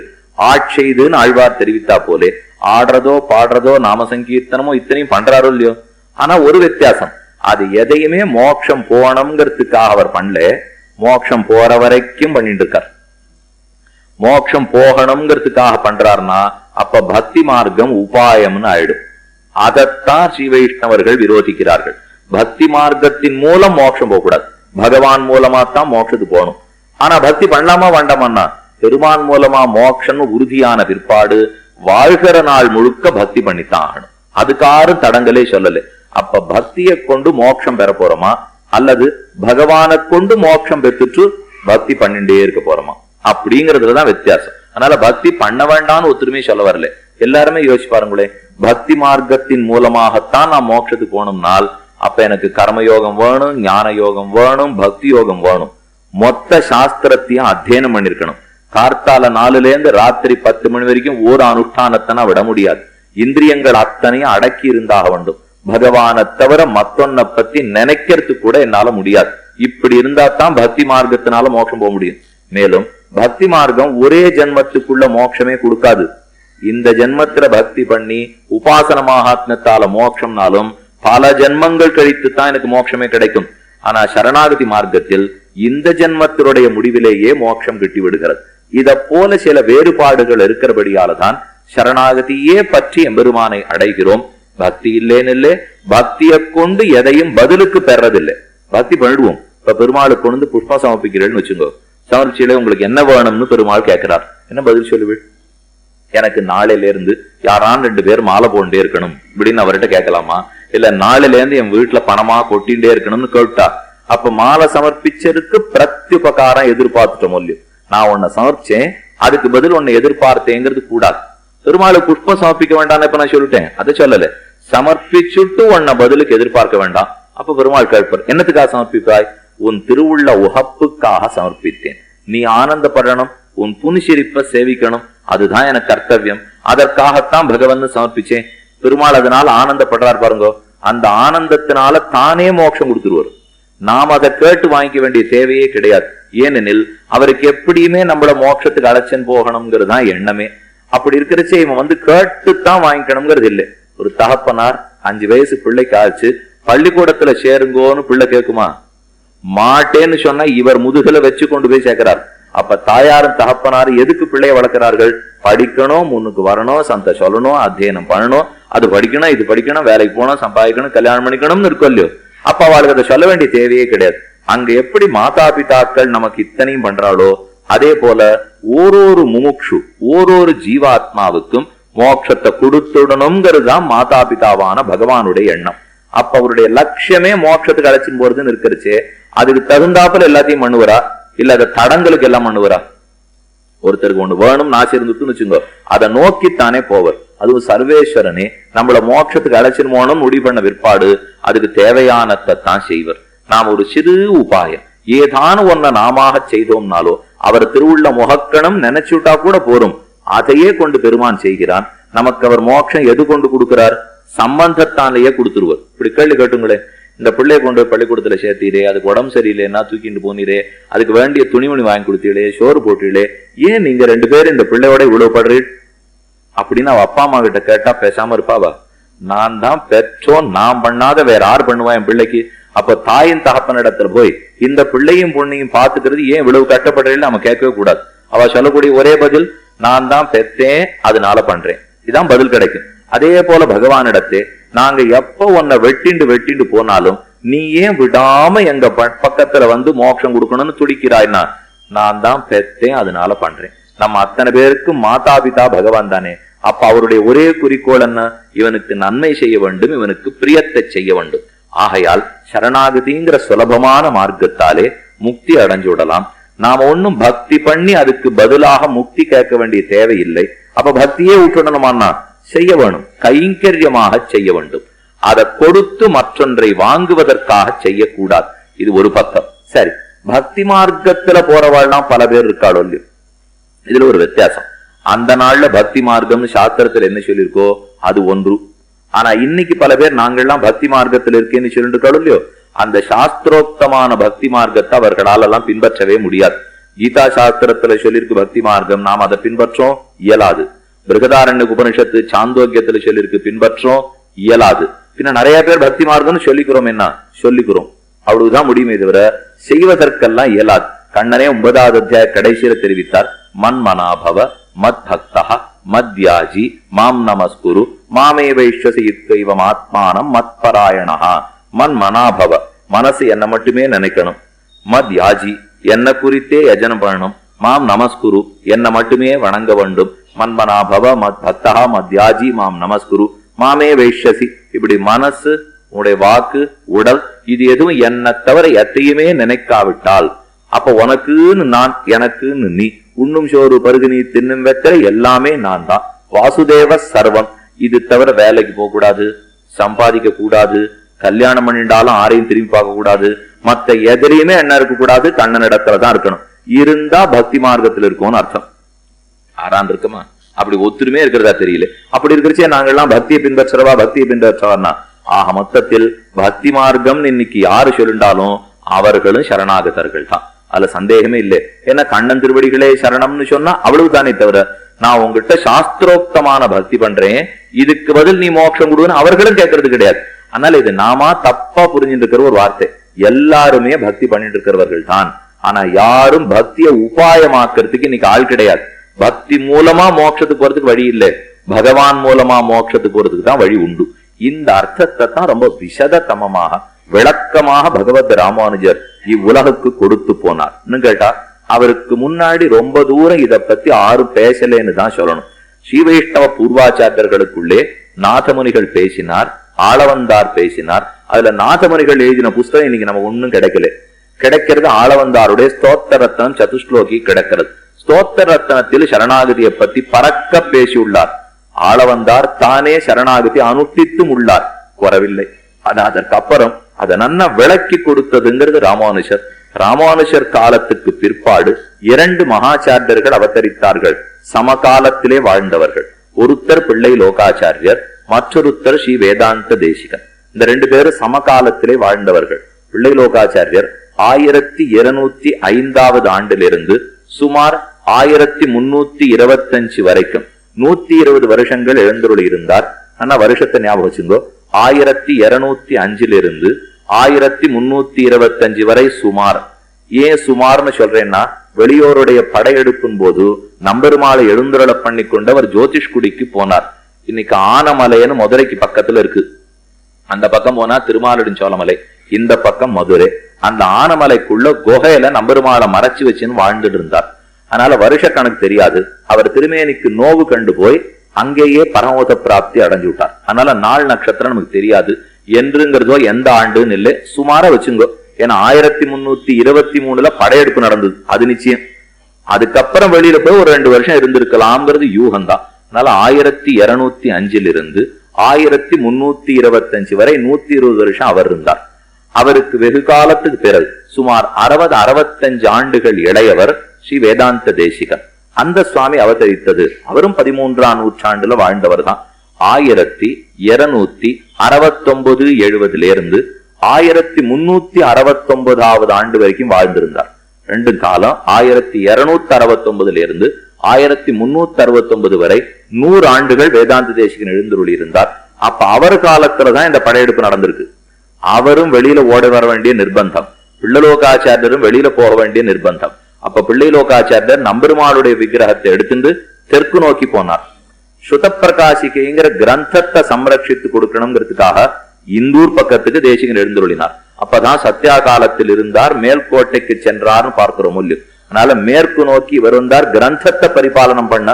ஆட்செய்துன்னு ஆழ்வார் தெரிவித்தா போலே ஆடுறதோ பாடுறதோ நாம சங்கீர்த்தனமோ இத்தனையும் பண்றாரோ இல்லையோ. ஆனா ஒரு வித்தியாசம், அது எதையுமே மோட்சம் போகணுங்கிறதுக்காக அவர் பண்ணல, மோட்சம் போற வரைக்கும் பண்ணிட்டு இருக்கார். மோட்சம் போகணுங்கிறதுக்காக பண்றாருன்னா அப்ப பக்தி மார்க்கம் உபாயம்னு ஆயிடும். அதைத்தான் ஸ்ரீ வைஷ்ணவர்கள் விரோதிக்கிறார்கள். பக்தி மார்க்கத்தின் மூலம் மோட்சம் போகக்கூடாது, பகவான் மூலமா தான் மோட்சத்துக்கு போகணும். ஆனா பக்தி பண்ணலாமா வேண்டாமன்னா பெருமான் மூலமா மோட்சம் உறுதியான பிற்பாடு வாழ்கிற நாள் முழுக்க பக்தி பண்ணித்தான் ஆகணும். அதுக்காரும் தடங்களே சொல்லல. அப்ப பக்தியை கொண்டு மோட்சம் பெற போறோமா அல்லது பகவானை கொண்டு மோட்சம் பெற்றுட்டு பக்தி பண்ணிட்டே இருக்க போறோமா அப்படிங்கறதுலதான் வித்தியாசம். அதனால பக்தி பண்ண வேண்டாம்னு ஒத்துருமே சொல்ல வரல. எல்லாருமே யோசிச்சு பாருங்களே, பக்தி மார்க்கத்தின் மூலமாகத்தான் நான் மோட்சத்துக்கு போகணும்னால் அப்ப எனக்கு கர்மயோகம் வேணும், ஞான யோகம் வேணும், பக்தி யோகம் வேணும். மொத்த சாஸ்திரத்தையும் அத்தியனம் பண்ணிருக்கணும். கார்த்தால 4ல இருந்து ராத்திரி 10 மணி வரைக்கும் ஒரு அனுஷ்டானத்தை விட முடியாது. இந்திரியங்கள் அத்தனையும் அடக்கி இருந்தாக வேண்டும். பகவானை தவிர மத்தொன்ன பத்தி நினைக்கிறது கூட என்னால முடியாது. இப்படி இருந்தா தான் பக்தி மார்க்கத்தினால மோட்சம் போக முடியும். மேலும் பக்தி மார்க்கம் ஒரே ஜென்மத்துக்குள்ள மோட்சமே கொடுக்காது. இந்த ஜென்மத்துல பக்தி பண்ணி உபாசன மகாத்மத்தால மோட்சம்னாலும் பல ஜென்மங்கள் கழித்து தான் எனக்கு மோட்சமே கிடைக்கும். ஆனா சரணாகதி மார்க்கத்தில் இந்த ஜென்மத்தினுடைய முடிவிலேயே மோட்சம் கிட்டி விடுகிறது. இத போல சில வேறுபாடுகள் இருக்கிறபடியாலதான் சரணாகதியே பற்றி எம்பெருமானை அடைகிறோம். பக்தி இல்லேன்னு இல்லை, பக்தியை கொண்டு எதையும் பதிலுக்கு பெறதில்லை. பக்தி பண்ணிடுவோம். இப்ப பெருமாளுக்கு கொண்டு புஷ்பம் சமர்ப்பிக்கிறேன்னு வச்சுக்கோ, சமர்ப்பிச்சிலே உங்களுக்கு என்ன வேணும்னு பெருமாள் கேட்கிறார், என்ன பதில் சொல்லுவீள்? எனக்கு நாளையில இருந்து யாரான் 2 பேர் மாலை போண்டே இருக்கணும் இப்படின்னு அவர்கிட்ட கேட்கலாமா? இல்ல நாளையில இருந்து என் வீட்டுல பணமா கொட்டிண்டே இருக்கணும்னு கேட்டா அப்ப மாலை சமர்ப்பிச்சதுக்கு பிரத்யுபகாரம் எதிர்பார்த்துட்டோம் இல்லையோ. நான் உன்னை சமர்ப்பிச்சேன், அதுக்கு பதில் உன்னை எதிர்பார்த்தேங்கிறது கூடாது. பெருமாளுக்கு புஷ்பம் சமர்ப்பிக்க வேண்டாம் இப்ப நான் சொல்லிட்டேன், அதை சொல்லல. சமர்ப்பிச்சுட்டு உன்னை பதிலுக்கு எதிர்பார்க்க வேண்டாம். அப்ப பெருமாள் கேட்பார், என்னத்துக்காக சமர்ப்பிப்பாய்? உன் திருவுள்ள உகப்புக்காக சமர்ப்பித்தேன். நீ ஆனந்தப்படணும், உன் புனிசிரிப்ப சேவிக்கணும், அதுதான் எனக்கு கர்த்தவியம். அதற்காகத்தான் பகவான் சமர்ப்பிச்சேன். பெருமாள் அதனால ஆனந்தப்படுறார் பாருங்க. அந்த ஆனந்தத்தினால தானே மோட்சம் கொடுத்துருவார். நாம் அதை கேட்டு வாங்கிக்க வேண்டிய தேவையே கிடையாது. ஏனெனில் அவருக்கு எப்படியுமே நம்மள மோட்சத்துக்கு அழைச்சன் போகணுங்கிறதுதான் எண்ணமே. அப்படி இருக்கிறச்சே இவன் கேட்டுத்தான் வாங்கிக்கணுங்கிறது இல்லை. ஒரு தகப்பனார் 5 வயசு பிள்ளைக்கு ஆச்சு பள்ளிக்கூடத்துல சேருங்கோன்னு பிள்ளை கேட்குமா? மாட்டேன்னு சொன்னா இவர் முதுகுல வச்சு கொண்டு போய் சேர்க்கிறார். அப்ப தாயாரும் தகப்பனாரு எதுக்கு பிள்ளைய வளர்க்கிறார்கள்? படிக்கணும், முன்னுக்கு வரணும், சந்த சொல்லணும், அத்தியனம் பண்ணணும், அது படிக்கணும், இது படிக்கணும், வேலைக்கு போகணும், சம்பாதிக்கணும், கல்யாணம் பண்ணிக்கணும்னு இருக்கும் இல்லையோ. அப்ப அவளுக்கு அதை சொல்ல வேண்டிய தேவையே கிடையாது. அங்க எப்படி மாதா பிதாக்கள் நமக்கு இத்தனையும் பண்றாளோ அதே போல ஓரொரு முமுக்ஷு ஓரொரு ஜீவாத்மாவுக்கும் மோட்சத்தை கொடுத்துடணுங்கிறதுதான் மாதா பிதாவான பகவானுடைய எண்ணம். அப்ப அவருடைய லட்சியமே மோட்சத்துக்கு அழைச்சின்னு போறதுன்னு இருக்கிறச்சே அதுக்கு தகுந்தாப்புல எல்லாத்தையும் பண்ணுவரா இல்ல அதை தடங்களுக்கு எல்லாம் பண்ணுவரா? ஒருத்தருக்கு ஒண்ணு வேணும் நாசி இருந்துட்டுன்னு வச்சுங்கோ, அதை நோக்கித்தானே போவர். அதுவும் சர்வேஸ்வரனே நம்மள மோட்சத்துக்கு அழைச்சின்னு போகணும் முடிவு பண்ண விற்பாடு அதுக்கு தேவையானத்தான் செய்வர். நாம் ஒரு சிறு உபாயம் ஏதான ஒன்ன நாமாக செய்தோம்னாலோ அவர் திருவுள்ள முகக்கணம் நினைச்சுட்டா கூட போரும். அதையே கொண்டு பெருமான் செய்கிறான். நமக்கு அவர் மோட்சம் எது கொண்டு கொடுக்கிறார்? சம்பந்தத்தாலேயே கொடுத்துருவார். இப்படி கேள்வி கேட்டுங்களே, இந்த பிள்ளைய கொண்டு பள்ளிக்கூடத்துல சேர்த்தீரே, அதுக்கு உடம்பு சரியில்லைன்னா தூக்கிட்டு போனீரே, அதுக்கு வேண்டிய துணிமணி வாங்கி கொடுத்தீங்களே, சோறு போட்டீங்களே, ஏன் நீங்க 2 பேரும் இந்த பிள்ளையோட இவ்வளவு படுறீ அப்படின்னு அவ அப்பா அம்மா கிட்ட கேட்டா பேசாம இருப்பாவா? நான் தான் பெற்றோம், நான் பண்ணாத வேற யார் பண்ணுவா என் பிள்ளைக்கு? அப்ப தாயின் தகப்பனிடத்துல போய் இந்த பிள்ளையும் பொண்ணையும் பாத்துக்கிறது ஏன் இவ்வளவு கஷ்டப்படுறீன்னு நம்ம கேட்கவே கூடாது. அவ சொல்லக்கூடிய ஒரே பதில், நான் தான் பெற்றேன் அதனால பண்றேன், இதான் பதில் கிடைக்கும். அதே போல பகவானிடத்தே நாங்க எப்ப உன்னை வெட்டிண்டு போனாலும் நீ ஏன் விடாம எங்க பக்கத்துல மோட்சம் கொடுக்கணும்னு துடிக்கிறாய்னா, நான் தான் பெற்றேன் அதனால பண்றேன். நம்ம அத்தனை பேருக்கு மாதா பிதா பகவான் தானே. அப்ப அவருடைய ஒரே குறிக்கோள் என்ன? இவனுக்கு நன்மை செய்ய வேண்டும், இவனுக்கு பிரியத்தை செய்ய வேண்டும். ஆகையால் சரணாகதிங்கிற சுலபமான மார்க்கத்தாலே முக்தி அடைஞ்சு விடலாம். நாம ஒன்னும் பக்தி பண்ணி அதுக்கு பதிலாக முக்தி கேட்க வேண்டிய தேவையில்லை. அப்ப பக்தியே விட்டுடணுமான்னா செய்ய வேணும், கைங்கரியமாக செய்ய வேண்டும். அதை கொடுத்து மற்றொன்றை வாங்குவதற்காக செய்யக்கூடாது. இது ஒரு பக்கம். சரி, பக்தி மார்க்கத்துல போறவாள்னா பல பேர் இருக்காளோ இல்லையோ, இதுல ஒரு வித்தியாசம். அந்த நாள்ல பக்தி மார்க்கம்னு சாஸ்திரத்துல என்ன சொல்லியிருக்கோ அது ஒன்று. ஆனா இன்னைக்கு பல பேர் நாங்கள்லாம் பக்தி மார்க்கத்தில் இருக்கேன்னு சொல்லிட்டு இருக்காளோ இல்லையோ, அந்த சாஸ்திரோக்தமான பக்தி மார்க்கத்தை அவர்களால் எல்லாம் பின்பற்றவே முடியாது. கீதா சாஸ்திரத்துல சொல்லியிருக்கு பக்தி மார்க்கம், நாம் அதை பின்பற்றோம் இயலாது. பிருகதாரண்ய உபனிஷத்து சாந்தோக்கியத்துல சொல்லியிருக்கு பின்பற்றோம் இயலாது. பின்ன நிறைய பேர் பக்தி மார்க்கம்னு சொல்லிக்கிறோம், என்ன சொல்லிக்கிறோம், அவ்வளவுதான் முடியுமே தவிர செய்வதற்கெல்லாம் இயலாது. கண்ணனே 9வது அத்தியாய கடைசியில தெரிவித்தார், மன்மனாபவ மத் பக்தா மத்யாஜி மாம் நமஸ்குரு மாமே வைஸ்வசித்வைவம் ஆத்மானம் மத்பராயணா. மன்மனாபவ, மனசு என்ன மட்டுமே நினைக்கணும். மத்யாஜி, என்ன குறித்தே யஜனம் பண்ணணும். மாம் நமஸ்குரு, என்ன மட்டுமே வணங்க வேண்டும். மன்மனாபவ மத் பக்தா மத்யாஜி மாம் நமஸ்குரு மாமே வைஷ்யசி. இப்படி மனசு, உன்னுடைய வாக்கு, உடல், இது எதுவும் என்ன தவிர எத்தையுமே நினைக்காவிட்டால் அப்ப உனக்குன்னு நான், எனக்குன்னு நீ, உண்ணும் சோறு பருகு நீ தின்னும் வெத்தரை எல்லாமே நான் தான். வாசுதேவ சர்வம். இது தவிர வேலைக்கு போக கூடாது, சம்பாதிக்க கூடாது, கல்யாணம் பண்ணிட்டாலும் ஆரையும் திரும்பி பார்க்க கூடாது, மத்த எதிரையுமே என்ன இருக்க கூடாது, கண்ணன் இடத்துலதான் இருக்கணும். இருந்தா பக்தி மார்க்கத்தில் இருக்கும்னு அர்த்தம். ஆறான் இருக்குமா? அப்படி ஒத்துருமே இருக்கிறதா தெரியல. அப்படி இருக்கிறச்சே நாங்கள்லாம் பக்தியை பின்பற்றவா பக்தியை பின்பற்றவான்னா ஆக மொத்தத்தில் பக்தி மார்க்கம் இன்னைக்கு யாரு சொல்லிண்டாலும் அவர்களும் சரணாகதர்கள் தான், அதுல சந்தேகமே இல்லை. ஏன்னா கண்ணன் திருவடிகளே சரணம்னு சொன்னா அவ்வளவு தானே தவிர நான் உங்ககிட்ட சாஸ்திரோக்தமான பக்தி பண்றேன், இதுக்கு பதில் நீ மோட்சம் கொடுன்னு அவர்களும் கேட்கறது கிடையாது. அதனால இது நாம தப்பா புரிஞ்சுட்டு இருக்கிற ஒரு வார்த்தை. எல்லாருமே பக்தி பண்ணிட்டு இருக்கிறவர்கள் தான். ஆனா யாரும் பக்தியை உபாயமாக்குறதுக்கு இன்னைக்கு ஆள் கிடையாது. பக்தி மூலமா மோட்சத்துக்கு போறதுக்கு வழி இல்லை, பகவான் மூலமா மோட்சத்துக்கு போறதுக்கு தான் வழி உண்டு. இந்த அர்த்தத்தை தான் ரொம்ப விசததமமாக விளக்கமாக பகவத் ராமானுஜர் இவ்வுலகுக்கு கொடுத்து போனார். இன்னும் கேட்டா அவருக்கு முன்னாடி ரொம்ப தூரம் இதை பத்தி யாரும் பேசலேன்னு தான் சொல்லணும். ஸ்ரீ வைஷ்ணவ பூர்வாச்சாரியர்களுக்குள்ளே நாதமுனிகள் பேசினார், ஆளவந்தார் பேசினார். அதுல நாதமுனிகள் எழுதின புஸ்தகம் இன்னைக்கு நம்ம ஒண்ணும் கிடைக்கல. கிடைக்கிறது ஆளவந்தாருடைய ஸ்தோத்திர ரத்னம் சதுஸ்லோகி கிடைக்கிறது. ஸ்தோத்திர ரத்னத்தில் சரணாகதியை பத்தி பறக்க பேசியுள்ளார். ஆளவந்தார் தானே சரணாகதி அனுஷ்டித்தும் உள்ளார், குறவில்லை. ஆனா அதற்கப்புறம் அதை நன்னா விளக்கி கொடுத்ததுங்கிறது ராமானுஷர். ராமானுஷர் காலத்துக்கு பிற்பாடு 2 மகாச்சாரியர்கள் அவதரித்தார்கள், சமகாலத்திலே வாழ்ந்தவர்கள். ஒருத்தர் பிள்ளை லோகாச்சாரியர், மற்றொருத்தர் ஸ்ரீ வேதாந்த தேசிகன். இந்த 2 பேரும் சமகாலத்திலே வாழ்ந்தவர்கள். பிள்ளை லோகாச்சாரியர் 1205வது ஆண்டிலிருந்து சுமார் 1325 வரைக்கும் 120 வருஷங்கள் எழுந்தருள் இருந்தார். ஆனா வருஷத்தை ஞாபகம் வச்சுங்கோ, 1205 1325 வரை சுமார். ஏன் சுமார்னு சொல்றேன்னா, வெளியோருடைய படையெடுப்பின் போது நம்பெருமாளை எழுந்தருளை பண்ணி கொண்டு அவர் ஜோதிஷ்குடிக்கு போனார். இன்னைக்கு ஆனமலைன்னு மதுரைக்கு பக்கத்துல இருக்கு. அந்த பக்கம் போனா திருமாலிருஞ்சோலமலை, இந்த பக்கம் மதுரை. அந்த ஆனமலைக்குள்ள குகையில நம்பெருமாளை மறைச்சு வச்சுன்னு வாழ்ந்துட்டு இருந்தார். அதனால வருஷ கணக்கு தெரியாது. அவர் திருமேனிக்கு நோவு கண்டு போய் அங்கேயே பரமோத பிராப்தி அடைஞ்சு விட்டார். அதனால நாள் நட்சத்திரம் நமக்கு தெரியாது, என்றுங்கிறதோ எந்த ஆண்டுன்னு இல்லை, சுமாரா வச்சுங்கோ. ஏன்னா 1323 படையெடுப்பு நடந்தது, அது நிச்சயம். அதுக்கப்புறம் வெளியில போய் ஒரு 2 வருஷம் இருந்திருக்கலாம்ங்கிறது யூகம்தான். அதனால 1205 1325 வரை 120 வருஷம் அவர் இருந்தார். அவருக்கு வெகு காலத்துக்கு பிறகு சுமார் 60-65 ஆண்டுகள் இளையவர் ஸ்ரீ வேதாந்த தேசிகன். அந்த சுவாமி அவதரித்தது, அவரும் 13ஆம் நூற்றாண்டுல வாழ்ந்தவர் தான். 1269-70 1369வது ஆண்டு வரைக்கும் வாழ்ந்திருந்தார். 2 காலம் 1269 1369 வரை 100 ஆண்டுகள் வேதாந்த தேசிகன் எழுந்தருளி இருந்தார். அப்ப அவர் காலத்துலதான் இந்த படையெடுப்பு நடந்திருக்கு. அவரும் வெளியில ஓட வர வேண்டிய நிர்பந்தம், பிள்ளலோகாச்சாரியரும் வெளியில போக வேண்டிய நிர்பந்தம். அப்ப பிள்ளைலோகாச்சாரியர் நம்பெருமாளுடைய விக்கிரகத்தை எடுத்துட்டு தெற்கு நோக்கி போனார். சுத பிரகாசிக்கைங்கிற கிரந்தத்தை சம்ரட்சித்து கொடுக்கணுங்கிறதுக்காக இந்தூர் பக்கத்துக்கு தேசிகன் எழுந்துள்ளினார். அப்பதான் சத்யா காலத்தில் இருந்தார், மேல்கோட்டைக்கு சென்றார்னு பார்க்கிறோம் இல்லையோ. அதனால மேற்கு நோக்கி இவர் வந்தார், கிரந்தத்தை பரிபாலனம் பண்ண.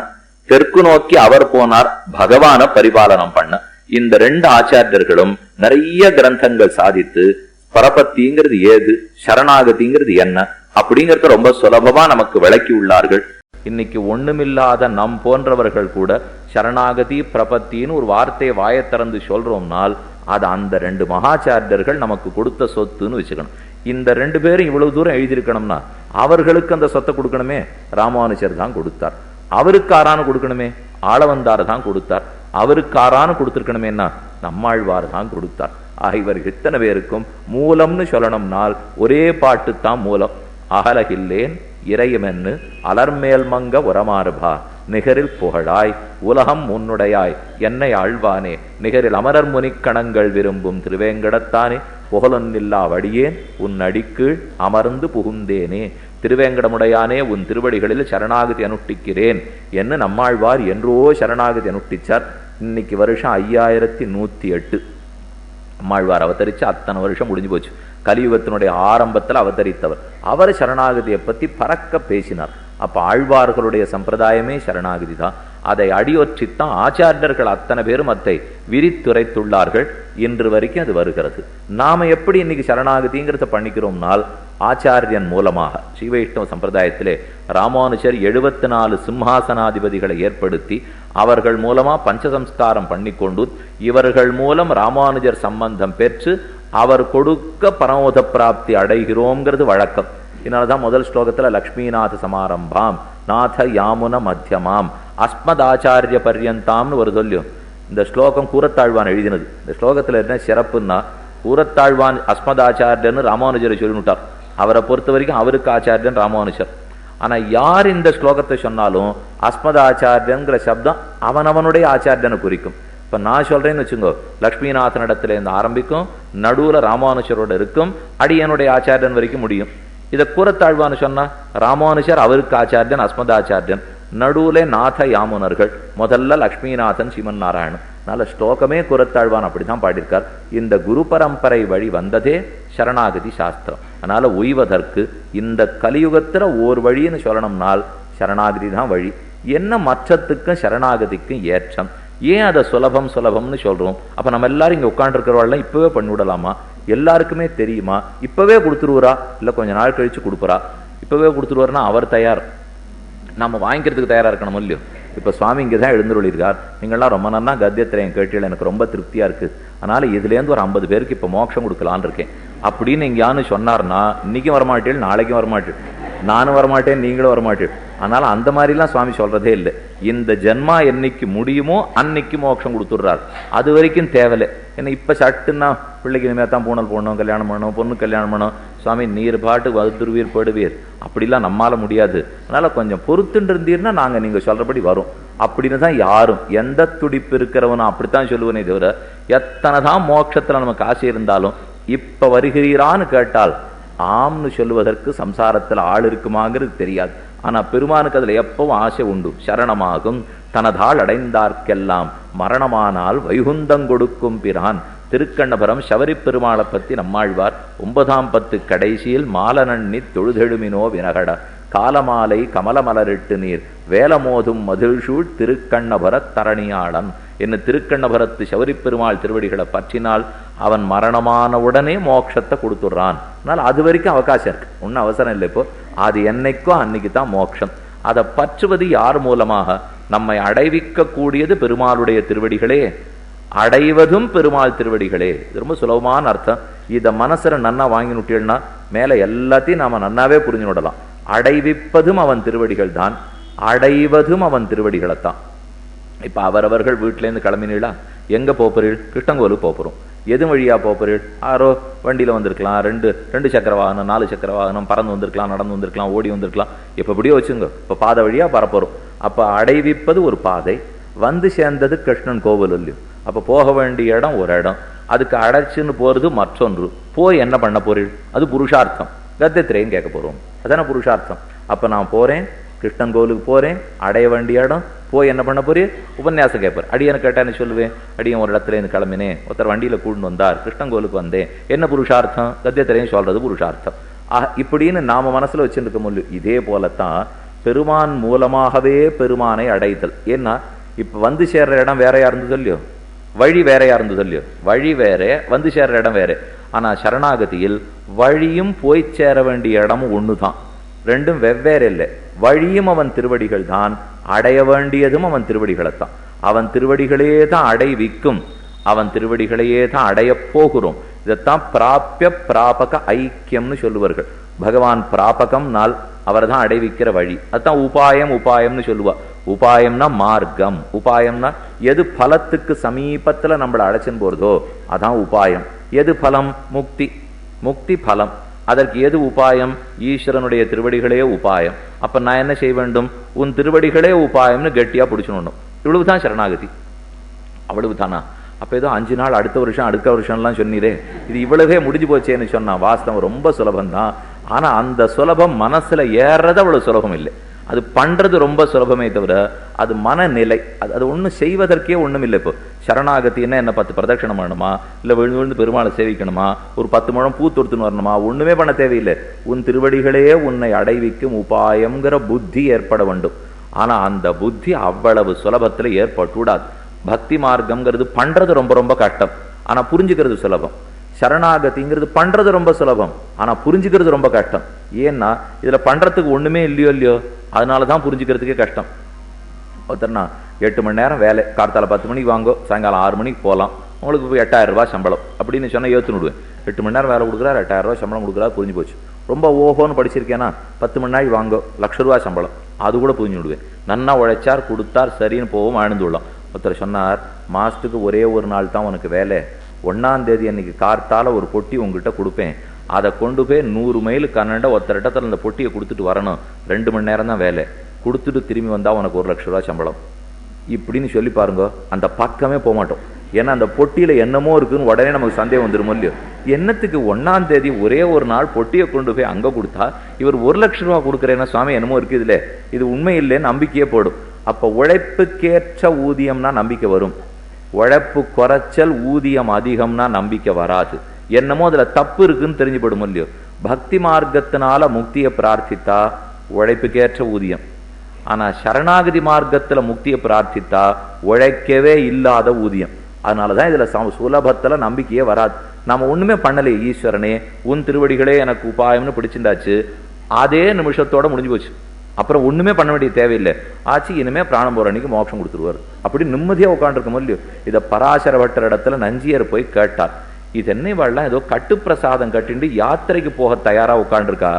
தெற்கு நோக்கி அவர் போனார் பகவான பரிபாலனம் பண்ண. இந்த ரெண்டு ஆச்சாரியர்களும் நிறைய கிரந்தங்கள் சாதித்து பரபத்திங்கிறது ஏது, சரணாகதிங்கிறது என்ன அப்படிங்கறத ரொம்ப சுலபமா நமக்கு விளக்கி உள்ளார்கள். இன்னைக்கு ஒண்ணுமில்லாத நம் போன்றவர்கள் கூட சரணாகதி பிரபத்தின்னு ஒரு வார்த்தையை வாயை திறந்து சொல்றோம்னால் அது அந்த ரெண்டு மகாச்சாரியர்கள் நமக்கு கொடுத்த சொத்துன்னு வச்சுக்கணும். இந்த ரெண்டு பேரும் இவ்வளவு தூரம் எழுதியிருக்கணும்னா அவர்களுக்கு அந்த சொத்தை கொடுக்கணுமே, ராமானுஜர் தான் கொடுத்தார். அவருக்கு ஆறானு கொடுக்கணுமே, ஆளவந்தார் தான் கொடுத்தார். அவருக்கு ஆறானு கொடுத்திருக்கணுமேன்னா நம்மாழ்வார் தான் கொடுத்தார். இவர்கள் இத்தனை பேருக்கும் மூலம்னு சொல்லணும்னால் ஒரே பாட்டு தான் மூலம். அகலகில்லேன் இறையமென்னு அலர்மேல் மங்க உரமாறுபா நிகரில் புகழாய் உலகம் உன்னுடையாய் என்னை ஆழ்வானே நிகரில் அமரர் முனிக்கணங்கள் விரும்பும் திருவேங்கடத்தானே புகழொன்னில்லா வடியேன் உன் அடிக்கீழ் அமர்ந்து புகுந்தேனே திருவேங்கடமுடையானே உன் திருவடிகளில் சரணாகதி அனுஷ்டிக்கிறேன் என்று நம்மாழ்வார் என்றோ சரணாகதி அனுஷ்டிச்சார். இன்னைக்கு வருஷம் 5108 அம்மாழ்வார் அவதரிச்சு அத்தனை வருஷம் முடிஞ்சு போச்சு. கலியுகத்தினுடைய ஆரம்பத்தில் அவதரித்தவர். அவர் சரணாகதியை பத்தி பறக்க பேசினார். அப்ப ஆழ்வார்களுடைய சம்பிரதாயமே சரணாகதி தான். அதை அடியொற்றித்தான் ஆச்சாரியர்கள் அத்தனை பேரும் அதை விரித்துரைத்துள்ளார்கள். இன்று வரைக்கும் அது வருகிறது. நாம எப்படி இன்னைக்கு சரணாகதிங்கிறத பண்ணிக்கிறோம்னால் ஆச்சாரியன் மூலமாக ஸ்ரீ வைஷ்ணவ சம்பிரதாயத்திலே ராமானுஜர் 74 சிம்ஹாசனாதிபதிகளை ஏற்படுத்தி அவர்கள் மூலமா பஞ்சசம்ஸ்காரம் பண்ணிக்கொண்டு இவர்கள் மூலம் ராமானுஜர் சம்பந்தம் பெற்று அவர் கொடுக்க பரமோத பிராப்தி அடைகிறோங்கிறது வழக்கம். இதனாலதான் முதல் ஸ்லோகத்துல லக்ஷ்மிநாத சமாரம்பாம் நாத யாமுன மத்தியமாம் அஸ்மதாச்சாரிய பர்யந்தாம்னு ஒரு சொல்லியும். இந்த ஸ்லோகம் கூரத்தாழ்வான் எழுதினது. இந்த ஸ்லோகத்துல என்ன சிறப்புன்னா கூரத்தாழ்வான் அஸ்மதாச்சாரியன்னு ராமானுஜரை சொல்லிவிட்டார். அவரை பொறுத்த வரைக்கும் அவருக்கு ஆச்சாரியன் ராமானுஜர். ஆனா யார் இந்த ஸ்லோகத்தை சொன்னாலும் அஸ்மதாச்சாரியங்கிற சப்தம் அவனவனுடைய ஆச்சாரியனை குறிக்கும். இப்ப நான் சொல்றேன்னு வச்சுங்கோ, லக்ஷ்மிநாதன் இடத்துல இருந்து ஆரம்பிக்கும், நடுவுல ராமானுஜரோட இருக்கும், அடியனுடைய ஆச்சாரியன் வரைக்கும் முடியும். இதை கூரத்தாழ்வான்னு சொன்னா ராமானுஜர் அவருக்கு ஆச்சாரியன் அஸ்மதாச்சாரியன், நடுவுல நாத யாமுனர்கள், முதல்ல லக்ஷ்மிநாதன் சிவன் நாராயணன். அதனால ஸ்லோகமே கூரத்தாழ்வான் அப்படிதான் பாடியிருக்கார். இந்த குரு பரம்பரை வழி வந்ததே சரணாகதி சாஸ்திரம். அதனால உய்வதற்கு இந்த கலியுகத்துல ஓர் வழின்னு சொல்லணும்னால் சரணாகதி தான் வழி. என்ன மற்றத்துக்கும் சரணாகதிக்கும் ஏற்றம்? ஏன் அதை சுலபம் சுலபம்னு சொல்றோம்? அப்ப நம்ம எல்லாரும் இங்க உட்காந்துருக்கிறவாள்லாம் இப்பவே பண்ணிவிடலாமா? எல்லாருக்குமே தெரியுமா? இப்பவே கொடுத்துருவரா இல்ல கொஞ்ச நாள் கழிச்சு கொடுப்பறா? இப்பவே கொடுத்துருவாருன்னா அவர் தயார், நம்ம வாங்கிக்கிறதுக்கு தயாரா இருக்கணும் இல்லையோ? இப்ப சுவாமி இங்கதான் எழுந்துருளிருக்கார். நீங்கள்லாம் ரொம்ப நல்லா கத்தியத்திரையும் கேட்டீங்க, எனக்கு ரொம்ப திருப்தியா இருக்கு, அதனால இதுல இருந்து ஒரு 50 பேருக்கு இப்ப மோட்சம் கொடுக்கலான்னு இருக்கேன் அப்படின்னு எங்கேயானு சொன்னார்னா இன்னைக்கும் வரமாட்டேன், நாளைக்கும் வரமாட்டேன், நானும் வரமாட்டேன், நீங்களும் வரமாட்டேன். அதனால அந்த மாதிரிலாம் சுவாமி சொல்றதே இல்லை. இந்த ஜென்மா என்னைக்கு முடியுமோ அன்னைக்கு மோட்சம் கொடுத்துடுறாரு. அது வரைக்கும் தேவையில்லை. ஏன்னா இப்ப சட்டுன்னா பிள்ளைக்கு இனிமே தான் பூனல் போடணும், கல்யாணம் பண்ணணும், பொண்ணு கல்யாணம் பண்ணணும், சுவாமி நீர் பாட்டு வந்துருவீர் போடுவீர், அப்படிலாம் நம்மால முடியாது. அதனால கொஞ்சம் பொறுத்துட்டு இருந்தீர்னா நாங்க நீங்க சொல்றபடி வரும் அப்படின்னு தான் யாரும் எந்த துடிப்பு இருக்கிறவனும் அப்படித்தான் சொல்லுவனே தவிர எத்தனை தான் மோட்சத்துல நமக்கு ஆசை இருந்தாலும் இப்ப வருகிறீரான்னு கேட்டால் ஆம்னு சொல்லுவதற்கு சம்சாரத்தில் ஆள் இருக்குமாங்கிறது தெரியாது. ஆனா பெருமானுக்கு அதுல எப்பவும் ஆசை உண்டு. சரணமாகும் தனதால் அடைந்தார்க்கெல்லாம் மரணமானால் வைகுந்தங்கொடுக்கும் பிரான். திருக்கண்ணபுரம் சவரி பெருமாளை பத்தி நம்மாழ்வார் 9ஆம் பத்து கடைசியில் மாலனண்ணி தொழுதெழுமினோ வினகட காலமாலை கமலமலரிட்டு நீர் வேலமோதும் மதில்சூழ் திருக்கண்ணபுரத் தரணியாளன் என்ன திருக்கண்ணபுரத்து சவரி பெருமாள் திருவடிகளை பற்றினால் அவன் மரணமான உடனே மோட்சத்தை கொடுத்துடுறான். அதனால அது வரைக்கும் அவகாசம் இருக்கு, ஒன்னும் அவசரம் இல்லை. இப்போ அது என்னைக்கோ அன்னைக்கு தான் மோட்சம். அதை பற்றுவது யார் மூலமாக? நம்மை அடைவிக்க கூடியது பெருமாளுடைய திருவடிகளே, அடைவதும் பெருமாள் திருவடிகளே. இது ரொம்ப சுலபமான அர்த்தம். இதை மனசுல நன்னா வாங்கி விட்டீங்கன்னா மேல எல்லாத்தையும் நாம நன்னாவே புரிஞ்சு விடலாம். அடைவிப்பதும் அவன் திருவடிகள் தான், அடைவதும் அவன் திருவடிகளைத்தான். இப்ப அவரவர்கள் வீட்டுல இருந்து கிளம்பினீங்களா, எங்க போறீள்? கிருஷ்ணங்கோலுக்கு போறோம். எது வழியா போறீள்? ஆரோ வண்டியில வந்திருக்கலாம், ரெண்டு சக்கர வாகனம், 4 சக்கர வாகனம், பறந்து வந்திருக்கலாம், நடந்து வந்திருக்கலாம், ஓடி வந்திருக்கலாம், எப்படியோ வச்சுங்க. இப்ப பாதை வழியா பரப்போறோம். அப்ப அடைவிப்பது ஒரு பாதை, வந்து சேர்ந்தது கிருஷ்ணன் கோவில் இல்லையோ. அப்ப போக வேண்டிய இடம் ஒரு இடம், அதுக்கு அடைச்சுன்னு போறது மற்றொன்று. போய் என்ன பண்ண போறீள்? அது புருஷார்த்தம். கத்தியத்திரையும் கேட்க போறோம், அதான புருஷார்த்தம். அப்ப நான் போறேன், கிருஷ்ணன் கோவிலுக்கு போறேன், அடைய வேண்டிய இடம், போய் என்ன பண்ண போறீர்? உபன்யாசம் கேட்பார். அடியனை கேட்டான்னு சொல்லுவேன், அடியன் ஒரு இடத்துல இருந்து கிளம்பினேன், ஒருத்தர் வண்டியில கூண்டு வந்தார், கிருஷ்ணன் கோவிலுக்கு வந்தேன், என்ன புருஷார்த்தம்? கத்தியத்திரையும் சொல்றது புருஷார்த்தம். இப்படின்னு நாம மனசுல வச்சுருக்க முடியும். இதே போலத்தான் பெருமான் மூலமாகவே பெருமானை அடைதல். ஏன்னா இப்ப வந்து சேர்ற இடம் வேறையா இருந்தது இல்லையோ, வழி வேறையா இருந்தது இல்லையோ, வழி வேற, வந்து சேர்ற இடம் வேற. ஆனா சரணாகதியில் வழியும் போய் சேர வேண்டிய இடமும் ஒண்ணுதான், ரெண்டும் வெவ்வேறு இல்லை. வழியும் அவன் திருவடிகள் தான், அடைய வேண்டியதும் அவன் திருவடிகளைத்தான். அவன் திருவடிகளே தான் அடைவிக்கும், அவன் திருவடிகளையே தான் அடைய போகிறோம். இதைத்தான் பிராபிய பிராபக ஐக்கியம்னு சொல்லுவார்கள். பகவான் பிராபகம் நாள் அவர் தான் அடைவிக்கிற வழி. அதுதான் உபாயம், உபாயம்னு சொல்லுவா. உபாயம்னா மார்க்கம், உபாயம்னா எது பலத்துக்கு சமீபத்துல நம்மளை அழைச்சின்னு போறதோ அதான் உபாயம். எது பலம்? முக்தி, முக்தி பலம். அதற்கு எது உபாயம்? ஈஸ்வரனுடைய திருவடிகளே உபாயம். அப்ப நான் என்ன செய்ய வேண்டும்? உன் திருவடிகளே உபாயம்னு கெட்டியா பிடிச்சுடணும். இவ்வளவுதான் சரணாகதி. அவ்வளவுதானா? அப்ப ஏதோ 5 நாள் அடுத்த வருஷம் அடுத்த வருஷம்லாம் சொன்னீரே, இது இவ்வளவே முடிஞ்சு போச்சேன்னு சொன்னா வாஸ்தவம் ரொம்ப சுலபம்தான். ஆனா அந்த சுலபம் மனசுல ஏறது அவ்வளவு சுலபம் இல்லை. அது பண்றது ரொம்ப சுலபமே தவிர அது மனநிலை, அது ஒன்றும் செய்வதற்கே ஒண்ணும் இல்லை. இப்போ சரணாகத்தின்னா என்ன 10 பிரதட்சணம் பண்ணணுமா, இல்ல விழுந்து விழுந்து பெருமாளை சேவிக்கணுமா, ஒரு 10 முழம் பூ தொடுத்துன்னு வரணுமா? ஒண்ணுமே பண்ண தேவையில்லை. உன் திருவடிகளே உன்னை அடைவிக்கும் உபாயம்ங்கிற புத்தி ஏற்பட வேண்டும். ஆனா அந்த புத்தி அவ்வளவு சுலபத்துல ஏற்பட்டுடாது. பக்தி மார்க்கம்ங்கிறது பண்றது ரொம்ப ரொம்ப கஷ்டம், ஆனா புரிஞ்சுக்கிறது சுலபம். சரணாகதிங்கிறது பண்றது ரொம்ப சுலபம், ஆனா புரிஞ்சுக்கிறது ரொம்ப கஷ்டம். ஏன்னா இதுல பண்றதுக்கு ஒண்ணுமே இல்லையோ இல்லையோ, அதனாலதான் புரிஞ்சுக்கிறதுக்கே கஷ்டம். ஒருத்தர்னா 8 மணி நேரம் வேலை, கார்த்தால 10 மணிக்கு வாங்கோ, சாயங்காலம் 6 மணிக்கு போகலாம், உங்களுக்கு 8000 ரூபாய் சம்பளம் அப்படின்னு சொன்னா ஏற்றுன்னு விடுவேன். 8 மணி நேரம் வேலை கொடுக்குறாரு, 8000 ரூபாய் சம்பளம் கொடுக்குறாரு, புரிஞ்சு போச்சு. ரொம்ப ஓஹோன்னு படிச்சிருக்கேன்னா 10 மணி நேரம் வாங்கோ, ₹1,00,000 சம்பளம், அது கூட புரிஞ்சு விடுவேன். நன்னா உழைச்சார், கொடுத்தார், சரின்னு போவோம், வாழ்ந்து விடலாம். ஒருத்தர் சொன்னார், மாசத்துக்கு ஒரே ஒரு நாள் தான் உனக்கு வேலை, 1ஆம் தேதி அன்னைக்கு கார்த்தால ஒரு பொட்டி உங்ககிட்ட கொடுப்பேன், அதை கொண்டு போய் 100 மைல் கன்னட ஒருத்தர் இடத்துல அந்த பொட்டியை கொடுத்துட்டு வரணும், 2 மணி நேரம் தான் வேலை, கொடுத்துட்டு திரும்பி வந்தா உனக்கு ₹1,00,000 சம்பளம் இப்படின்னு சொல்லி பாருங்க. அந்த பக்கமே போக மாட்டோம். ஏன்னா அந்த பொட்டியில என்னமோ இருக்குன்னு உடனே நமக்கு சந்தேகம் வந்துடும் இல்லையோ. என்னத்துக்கு 1ஆம் தேதி ஒரே ஒரு நாள் பொட்டியை கொண்டு போய் அங்க கொடுத்தா இவர் ₹1,00,000 கொடுக்குறேன்னா சுவாமி என்னமோ இருக்கு இதுல, இது உண்மை இல்லைன்னு நம்பிக்கையே போடும். அப்ப உழைப்புக்கேற்ற ஊதியம்னா நம்பிக்கை வரும், உழைப்பு குறைச்சல் ஊதியம் அதிகம்னா நம்பிக்கை வராது. என்னமோ அதுல தப்பு இருக்குன்னு தெரிஞ்சு போடும் இல்லையோ. பக்தி மார்க்கத்தினால முக்தியை பிரார்த்தித்தா உழைப்புக்கேற்ற ஊதியம், ஆனா சரணாகதி மார்க்கத்துல முக்தியை பிரார்த்தித்தா உழைக்கவே இல்லாத ஊதியம். அதனாலதான் இதுல சுலபத்துல நம்பிக்கையே வராது. நாம ஒண்ணுமே பண்ணலையே, ஈஸ்வரனே உன் திருவடிகளே எனக்கு உபாயம்னு பிடிச்சிருந்தாச்சு, அதே நிமிஷத்தோட முடிஞ்சு போச்சு. அப்புறம் ஒண்ணுமே பண்ண வேண்டிய தேவையில்லை, ஆச்சு இனிமே பிராணம் போற அன்னைக்கு மோட்சம் கொடுத்துருவார். அப்படி நிம்மதியா உட்காந்துருக்க இல்லையோ. இதை பராசர பட்டர் இடத்துல நஞ்சியர் போய் கேட்டார், இது என்ன வாழலாம் ஏதோ கட்டுப்பிரசாதம் கட்டிண்டு யாத்திரைக்கு போக தயாரா உட்காந்துருக்கா,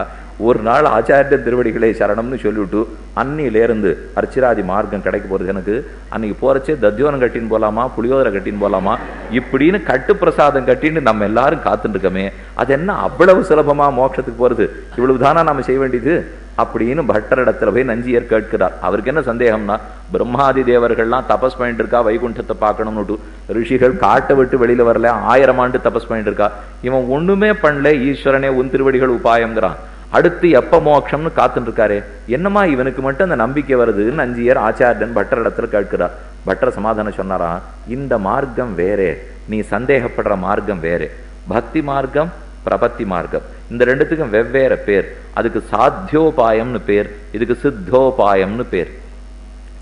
ஒரு நாள் ஆச்சாரிய திருவடிகளை சரணம்னு சொல்லிவிட்டு அன்னியிலேருந்து அர்ச்சிராதி மார்க்கம் கிடைக்க போறது எனக்கு, அன்னைக்கு போறச்சே தத்தியோனம் கட்டின்னு போலாமா, புளியோதரை கட்டின்னு போலாமா, இப்படின்னு கட்டுப்பிரசாதம் கட்டின்னு நம்ம எல்லாரும் காத்துட்டு இருக்கமே, அது என்ன அவ்வளவு சுலபமா மோட்சத்துக்கு போறது, இவ்வளவுதானா நாம செய்ய வேண்டியது அப்படின்னு பட்டரிடத்துல போய் நஞ்சியர் கேட்கிறார். அவருக்கு என்ன சந்தேகம்னா, பிரம்மாதி தேவர்கள்லாம் தபஸ் பண்ணிட்டு இருக்கா வைகுண்டத்தை பார்க்கணும்னுட்டு, ரிஷிகள் காட்டை விட்டு வெளியில வரல, 1000 ஆண்டு தபஸ் பண்ணிட்டு இருக்கா, இவன் ஒண்ணுமே பண்ணல, ஈஸ்வரனே உன் திருவடிகள் உபாயம்ங்கிறான், அடுத்து எப்ப மோட்சம்னு காத்துட்டு இருக்காரு, என்னமா இவனுக்கு மட்டும் அந்த நம்பிக்கை வருதுன்னு நஞ்சியர் ஆச்சாரியன் பட்டர் இடத்துல கேட்கிறார். பட்டர் சமாதானம் சொன்னாரா, இந்த மார்க்கம் வேறே, நீ சந்தேகப்படுற மார்க்கம் வேறே, பக்தி மார்க்கம் பிரபத்தி மார்க்கம், இந்த ரெண்டுத்துக்கும் வெவ்வேறு பேர். அதுக்கு சாத்தியோபாயம்னு பேர், இதுக்கு சித்தோபாயம்னு பேர்.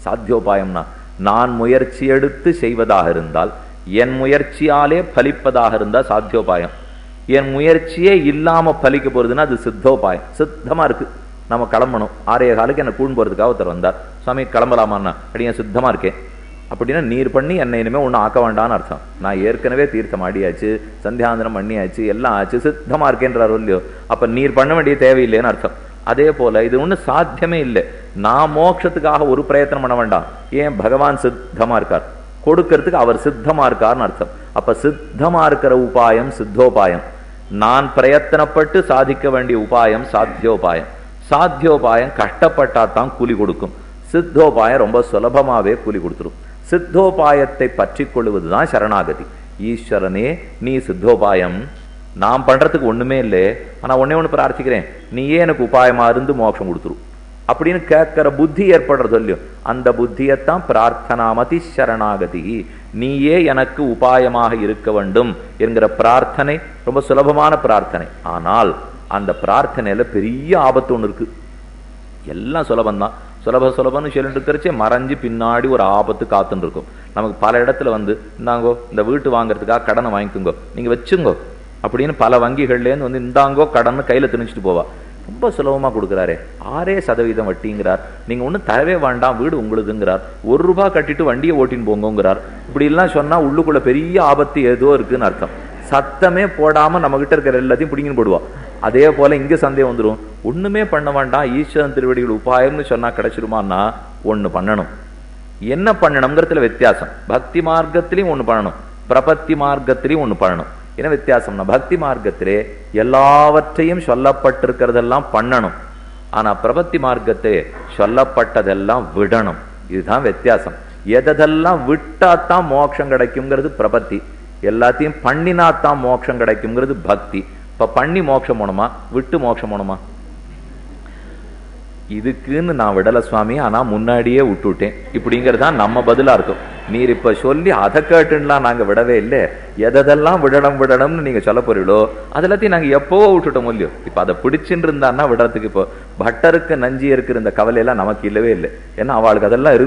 சாத்தியோபாயம்னா நான் முயற்சி எடுத்து செய்வதாக இருந்தால், என் முயற்சியாலே பலிப்பதாக இருந்தால் சாத்தியோபாயம். என் முயற்சியே இல்லாம பலிக்க போறதுன்னா அது சித்தோபாயம். சித்தமா இருக்கு, நம்ம கிளம்பணும், 6:15 என்ன கூண்டு போறதுக்காக ஒருத்தர் வந்தார், சுவாமி கிளம்பலாமான்னா, அப்படியே சித்தமா இருக்கேன் அப்படின்னா நீர் பண்ணி என்னை இனிமே ஒன்றும் ஆக்க வேண்டான்னு அர்த்தம். நான் ஏற்கனவே தீர்த்தம் ஆடியாச்சு, சந்தியாந்திரம் பண்ணியாச்சு, எல்லாம் ஆச்சு, சித்தமா இருக்கேன்றாரோ இல்லையோ, அப்ப நீர் பண்ண வேண்டிய தேவையில்லைன்னு அர்த்தம். அதே போல இது ஒன்றும் சாத்தியமே இல்லை, நான் மோட்சத்துக்காக ஒரு பிரயத்தனம் பண்ண வேண்டாம், ஏன் பகவான் சித்தமா இருக்கார், கொடுக்கறதுக்கு அவர் சித்தமா இருக்கார்னு அர்த்தம். அப்ப சித்தமா இருக்கிற உபாயம் சித்தோபாயம், நான் பிரயத்தனப்பட்டு சாதிக்க வேண்டிய உபாயம் சாத்தியோபாயம். சாத்தியோபாயம் கஷ்டப்பட்டாதான் கூலி கொடுக்கும், சித்தோபாயம் ரொம்ப சுலபமாவே கூலி கொடுத்துரும். சித்தோபாயத்தை பற்றி கொள்வதுதான் சரணாகதி. ஈஸ்வரனே நீ சித்தோபாயம், நான் பண்றதுக்கு ஒண்ணுமே இல்லை, ஆனா ஒன்னே ஒண்ணு பிரார்த்திக்கிறேன், நீயே எனக்கு உபாயமா இருந்து மோட்சம் கொடுத்துரும் அப்படின்னு கேட்கிற புத்தி ஏற்படுறது இல்லையோ, அந்த புத்தியத்தான் பிரார்த்தனாமதி சரணாகதி. நீயே எனக்கு உபாயமாக இருக்க வேண்டும் என்கிற பிரார்த்தனை ரொம்ப சுலபமான பிரார்த்தனை. ஆனால் அந்த பிரார்த்தனையில பெரிய ஆபத்து ஒண்ணு இருக்கு. எல்லாம் சுலபந்தான். சுலபம்னு சொல்லிட்டு இருக்கிறச்சே மறைஞ்சு பின்னாடி ஒரு ஆபத்து காத்துன்னு இருக்கும். நமக்கு பல இடத்துல இந்தாங்கோ இந்த வீட்டு வாங்குறதுக்காக கடனை வாங்கிக்கோங்க, நீங்க வச்சுங்கோ அப்படின்னு பல வங்கிகள்லேருந்து இந்தாங்கோ கடன் கையில திணிச்சிட்டு போவா. ரொம்ப சுலபமா கொடுக்குறாரே, 6% வட்டிங்கிறார். நீங்க ஒன்றும் தரவே வேண்டாம், வீடு உங்களுதுங்கிறார். ₹1 கட்டிட்டு வண்டியை ஓட்டின்னு போங்கிறார். இப்படி எல்லாம் சொன்னா உள்ளுக்குள்ள பெரிய ஆபத்து ஏதோ இருக்குன்னு அர்த்தம். சத்தமே போடாம நம்ம கிட்ட இருக்கிற எல்லாத்தையும் பிடிங்கன்னு போடுவோம். அதே போல இங்க சந்தேகம் வந்துடும். ஒண்ணுமே பண்ண வேண்டாம், ஈஸ்வரன் திருவடிகள் உபாயம்னு சொன்னா கிடைச்சிருமான்னா ஒண்ணு பண்ணணும். என்ன பண்ணணுங்கிறதுல வித்தியாசம். பக்தி மார்க்கத்திலையும் ஒண்ணு பண்ணணும், பிரபத்தி மார்க்கத்திலையும் ஒண்ணு பண்ணணும். என்ன வித்தியாசம்னா, பக்தி மார்க்கத்திலே எல்லாவற்றையும் சொல்லப்பட்டிருக்கிறதெல்லாம் பண்ணணும். ஆனா பிரபத்தி மார்க்கத்திலே சொல்லப்பட்டதெல்லாம் விடணும். இதுதான் வித்தியாசம். எதெல்லாம் விட்டாத்தான் மோட்சம் கிடைக்குங்கிறது பிரபத்தி, எல்லாத்தையும் பண்ணினாத்தான் மோட்சம் கிடைக்குங்கிறது பக்தி. இப்ப பண்ணி மோட்சம் போணுமா, விட்டு மோட்சம் போணுமா? இதுக்குன்னு நான் விடல சுவாமி, ஆனா முன்னாடியே விட்டுட்டேன் இப்படிங்கிறதுதான் நம்ம பதிலா இருக்கும். நீர் இப்ப சொல்லி அதை கேட்டுலாம் நாங்க விடவே இல்லை. எதெல்லாம் விடணும்னு நீங்க சொல்ல போறீங்களோ அதெல்லாத்தையும் நாங்க எப்பவோ விட்டுட்டோம் இல்லையோ. இப்ப அதை பிடிச்சுட்டு இருந்தான்னா விடுறதுக்கு இப்போ பட்டருக்கு நஞ்சி இருக்கிற இந்த கவலையெல்லாம் நமக்கு இல்லவே இல்லை. ஏன்னா அவளுக்கு அதெல்லாம்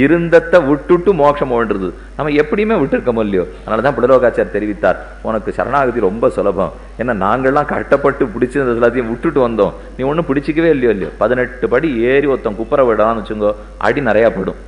இருந்தத்தை விட்டுட்டு மோட்சம் வேண்டுறது நம்ம எப்படியுமே விட்டுருக்கோம் இல்லையோ. அதனாலதான் புலலோகாச்சார் தெரிவித்தார், உனக்கு சரணாகதி ரொம்ப சுலபம். ஏன்னா நாங்கள்லாம் கஷ்டப்பட்டு பிடிச்சிருந்தது எல்லாத்தையும் விட்டுட்டு வந்தோம், நீ ஒன்னும் பிடிச்சிக்கவே இல்லையோ. 18 படி ஏறி ஒருத்தன் குப்பரை விடான்னு வச்சுங்கோ, அடி நிறையா படும்.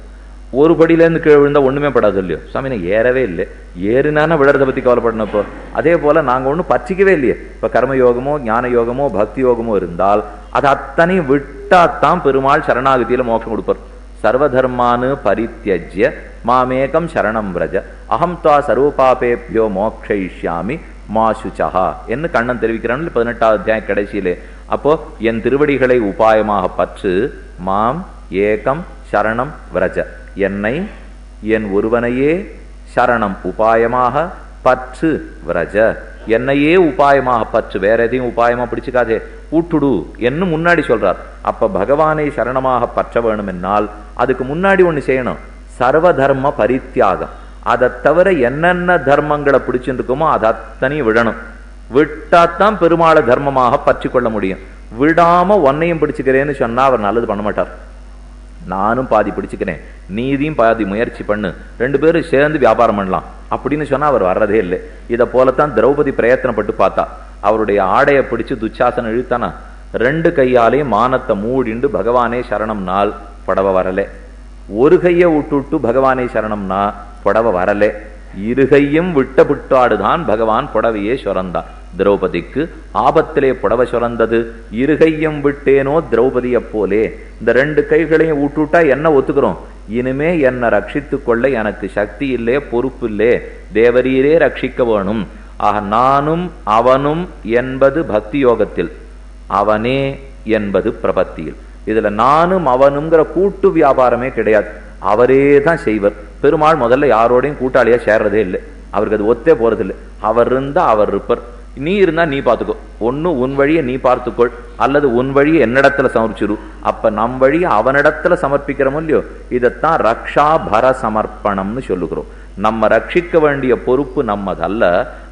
ஒரு படியிலேருந்து கீழே விழுந்தா ஒண்ணுமே படாது இல்லையோ. சுவாமி நான் ஏறவே இல்லை, ஏறுனான விடுறதை பத்தி கவலைப்படணுப்போ. அதே போல நாங்க ஒன்றும் பற்றிக்கவே இல்லையே. இப்ப கர்மயோகமோ ஞான யோகமோ பக்தி யோகமோ இருந்தால் அது அத்தனையும் விட்டாத்தான் பெருமாள் சரணாகதியில மோட்சம் கொடுப்பார். சர்வதர்மானு பரித்யஜ்ய மாமேகம் சரணம் விரஜ அகம் துவா சர்வபாபேபியோ மோக்ஷயிஷ்யாமி மா சுச்சஹா என்று கண்ணன் தெரிவிக்கிறான் 18வது அத்தியாயம் கடைசியிலே. அப்போ என் திருவடிகளை உபாயமாக பற்று, மாம் ஏகம் சரணம் விரஜ, என்னை என் ஒருவனையே சரணம் உபாயமாக பற்று விரஜ, என்னையே உபாயமாக பற்று, வேற எதையும் உபாயமா பிடிச்சுக்காதே, ஊட்டுடு என்று முன்னாடி சொல்றார். அப்ப பகவானை சரணமாக பற்ற வேணும் என்னால் அதுக்கு முன்னாடி ஒண்ணு செய்யணும், சர்வ தர்ம பரித்தியாகம். அதை தவிர என்னென்ன தர்மங்களை பிடிச்சுட்டு இருக்குமோ அதை அத்தனையும் விடணும். விட்டாத்தான் பெருமாளை தர்மமாக பற்றி கொள்ள முடியும். விடாம ஒன்னையும் பிடிச்சுக்கிறேன்னு சொன்னா அவர் நல்லது பண்ண மாட்டார். நானும் பாதி பிடிச்சுக்கிறேன், நீதியும் பாதி முயற்சி பண்ணு, 2 பேரும் சேர்ந்து வியாபாரம் பண்ணலாம் அப்படின்னு சொன்னா அவர் வர்றதே இல்லை. இதை போலத்தான் திரௌபதி பிரயத்தனப்பட்டு பார்த்தா. அவருடைய ஆடையை பிடிச்சு துச்சாசனம் இழுத்தானா, 2 கையாலையும் மானத்தை மூடிண்டு பகவானே சரணம்னால் புடவை வரலே. ஒரு கையை விட்டுட்டு பகவானே சரணம்னா புடவை வரலே. இருகையும் விட்ட விட்டாடுதான் பகவான் புடவையே சுரந்தான். திரௌபதிக்கு ஆபத்திலே புடவை சுரந்தது. இருகையும் விட்டேனோ திரௌபதியை போலே. இந்த 2 கைகளையும் விட்டுட்டா என்ன ஒத்துக்கிறோம், இனிமே என்னை ரட்சித்து கொள்ள எனக்கு சக்தி இல்லே, பொறுப்பு இல்லே, தேவரீரே ரட்சிக்க வேணும். ஆக நானும் அவனும் என்பது பக்தி யோகத்தில், அவனே என்பது பிரபத்தியில். இதுல நானும் அவனுங்கிற கூட்டு வியாபாரமே கிடையாது, அவரே தான் செய்வர். பெருமாள் முதல்ல யாரோடையும் கூட்டாளியா சேர்றதே இல்லை, அவருக்கு அது ஒத்தே போறதில்லை. அவர் இருந்தா அவர் இருப்பர், நீ இருந்தா நீ பார்த்துக்கோ. ஒன்னு உன் வழியை நீ பார்த்துக்கொள், அல்லது உன் வழியை என்னிடத்துல சமர்ப்பிச்சிரு. அப்ப நம் வழியை அவனிடத்துல சமர்ப்பிக்கிறோம் இல்லையோ, இதைத்தான் ரக்ஷா பர சமர்ப்பணம்னு சொல்லுகிறோம். நம்ம ரட்சிக்க வேண்டிய பொறுப்பு நம்மதல்ல,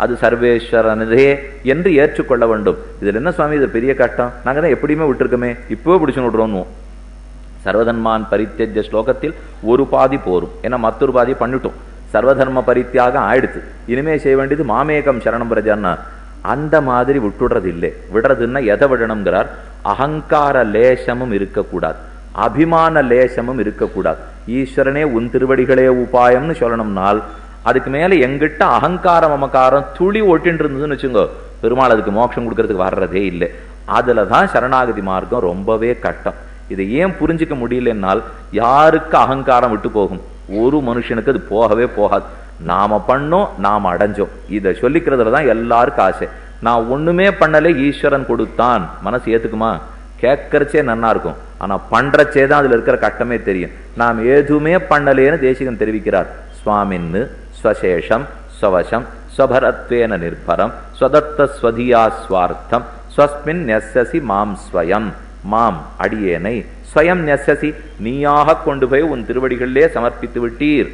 அது சர்வேஸ்வரனதே என்று ஏற்றுக்கொள்ள வேண்டும். இதுல என்ன சுவாமி இது பெரிய கஷ்டம், நாங்க தான் எப்படியுமே விட்டுருக்கோமே, இப்பவே பிடிச்சு விடுறோம். சர்வதர்மான் பரித்தியஜ்ய ஸ்லோகத்தில் ஒரு பாதி போரும், ஏன்னா மற்றொரு பாதி பண்ணிட்டோம். சர்வதர்ம பரித்தியாகம் ஆயிடுச்சு, இனிமே செய்ய வேண்டியது மாமேகம் சரணம் பிரஜான்னா. அந்த மாதிரி விட்டுடுறது இல்லை. விடுறதுன்னா எதை விடணுங்கிறார், அகங்கார லேசமும் இருக்கக்கூடாது, அபிமான லேசமும் இருக்கக்கூடாது. ஈஸ்வரனே உன் திருவடிகளே உபாயம்னு சொல்லணும்னால் அதுக்கு மேல எங்கிட்ட அகங்காரம் மமக்காரம் துளி ஒட்டின்னு இருந்ததுன்னு வச்சுங்கோ, பெருமாள் அதுக்கு மோட்சம் கொடுக்கறதுக்கு வர்றதே இல்லை. அதுலதான் சரணாகதி மார்க்கம் ரொம்பவே கஷ்டம். இதை ஏன் புரிஞ்சிக்க முடியலன்னால், யாருக்கு அகங்காரம் விட்டு போகும், ஒரு மனுஷனுக்கு அது போகவே போகாது. நாம பண்ணோம், நாம அடைஞ்சோம், இதை சொல்லிக்கிறதுலதான் எல்லாருக்கும் ஆசை. நான் ஒண்ணுமே பண்ணலே, ஈஸ்வரன் கொடுத்தான், மனசு ஏத்துக்குமா? கேட்கறச்சே நன்னா இருக்கும், ஆனா பண்றச்சே தான் அதுல இருக்கிற கட்டமே தெரியும். நாம் எதுவுமே பண்ணலேன்னு தேசிகன் தெரிவிக்கிறார். சுவாமின்னு ஸ்வசேஷம் ஸ்வவசம் ஸ்வபரத்வேன நிர்பரம் ஸ்வதத்த ஸ்வதியா ஸ்வார்த்தம் ஸ்வஸ்மின் நெஸ்ஸசி மாம் ஸ்வயம், மாம் அடியேனை, ஸ்வயம் நெஸ்ஸசி நீயாக கொண்டு போய் உன் திருவடிகளிலே சமர்ப்பித்து விட்டீர்.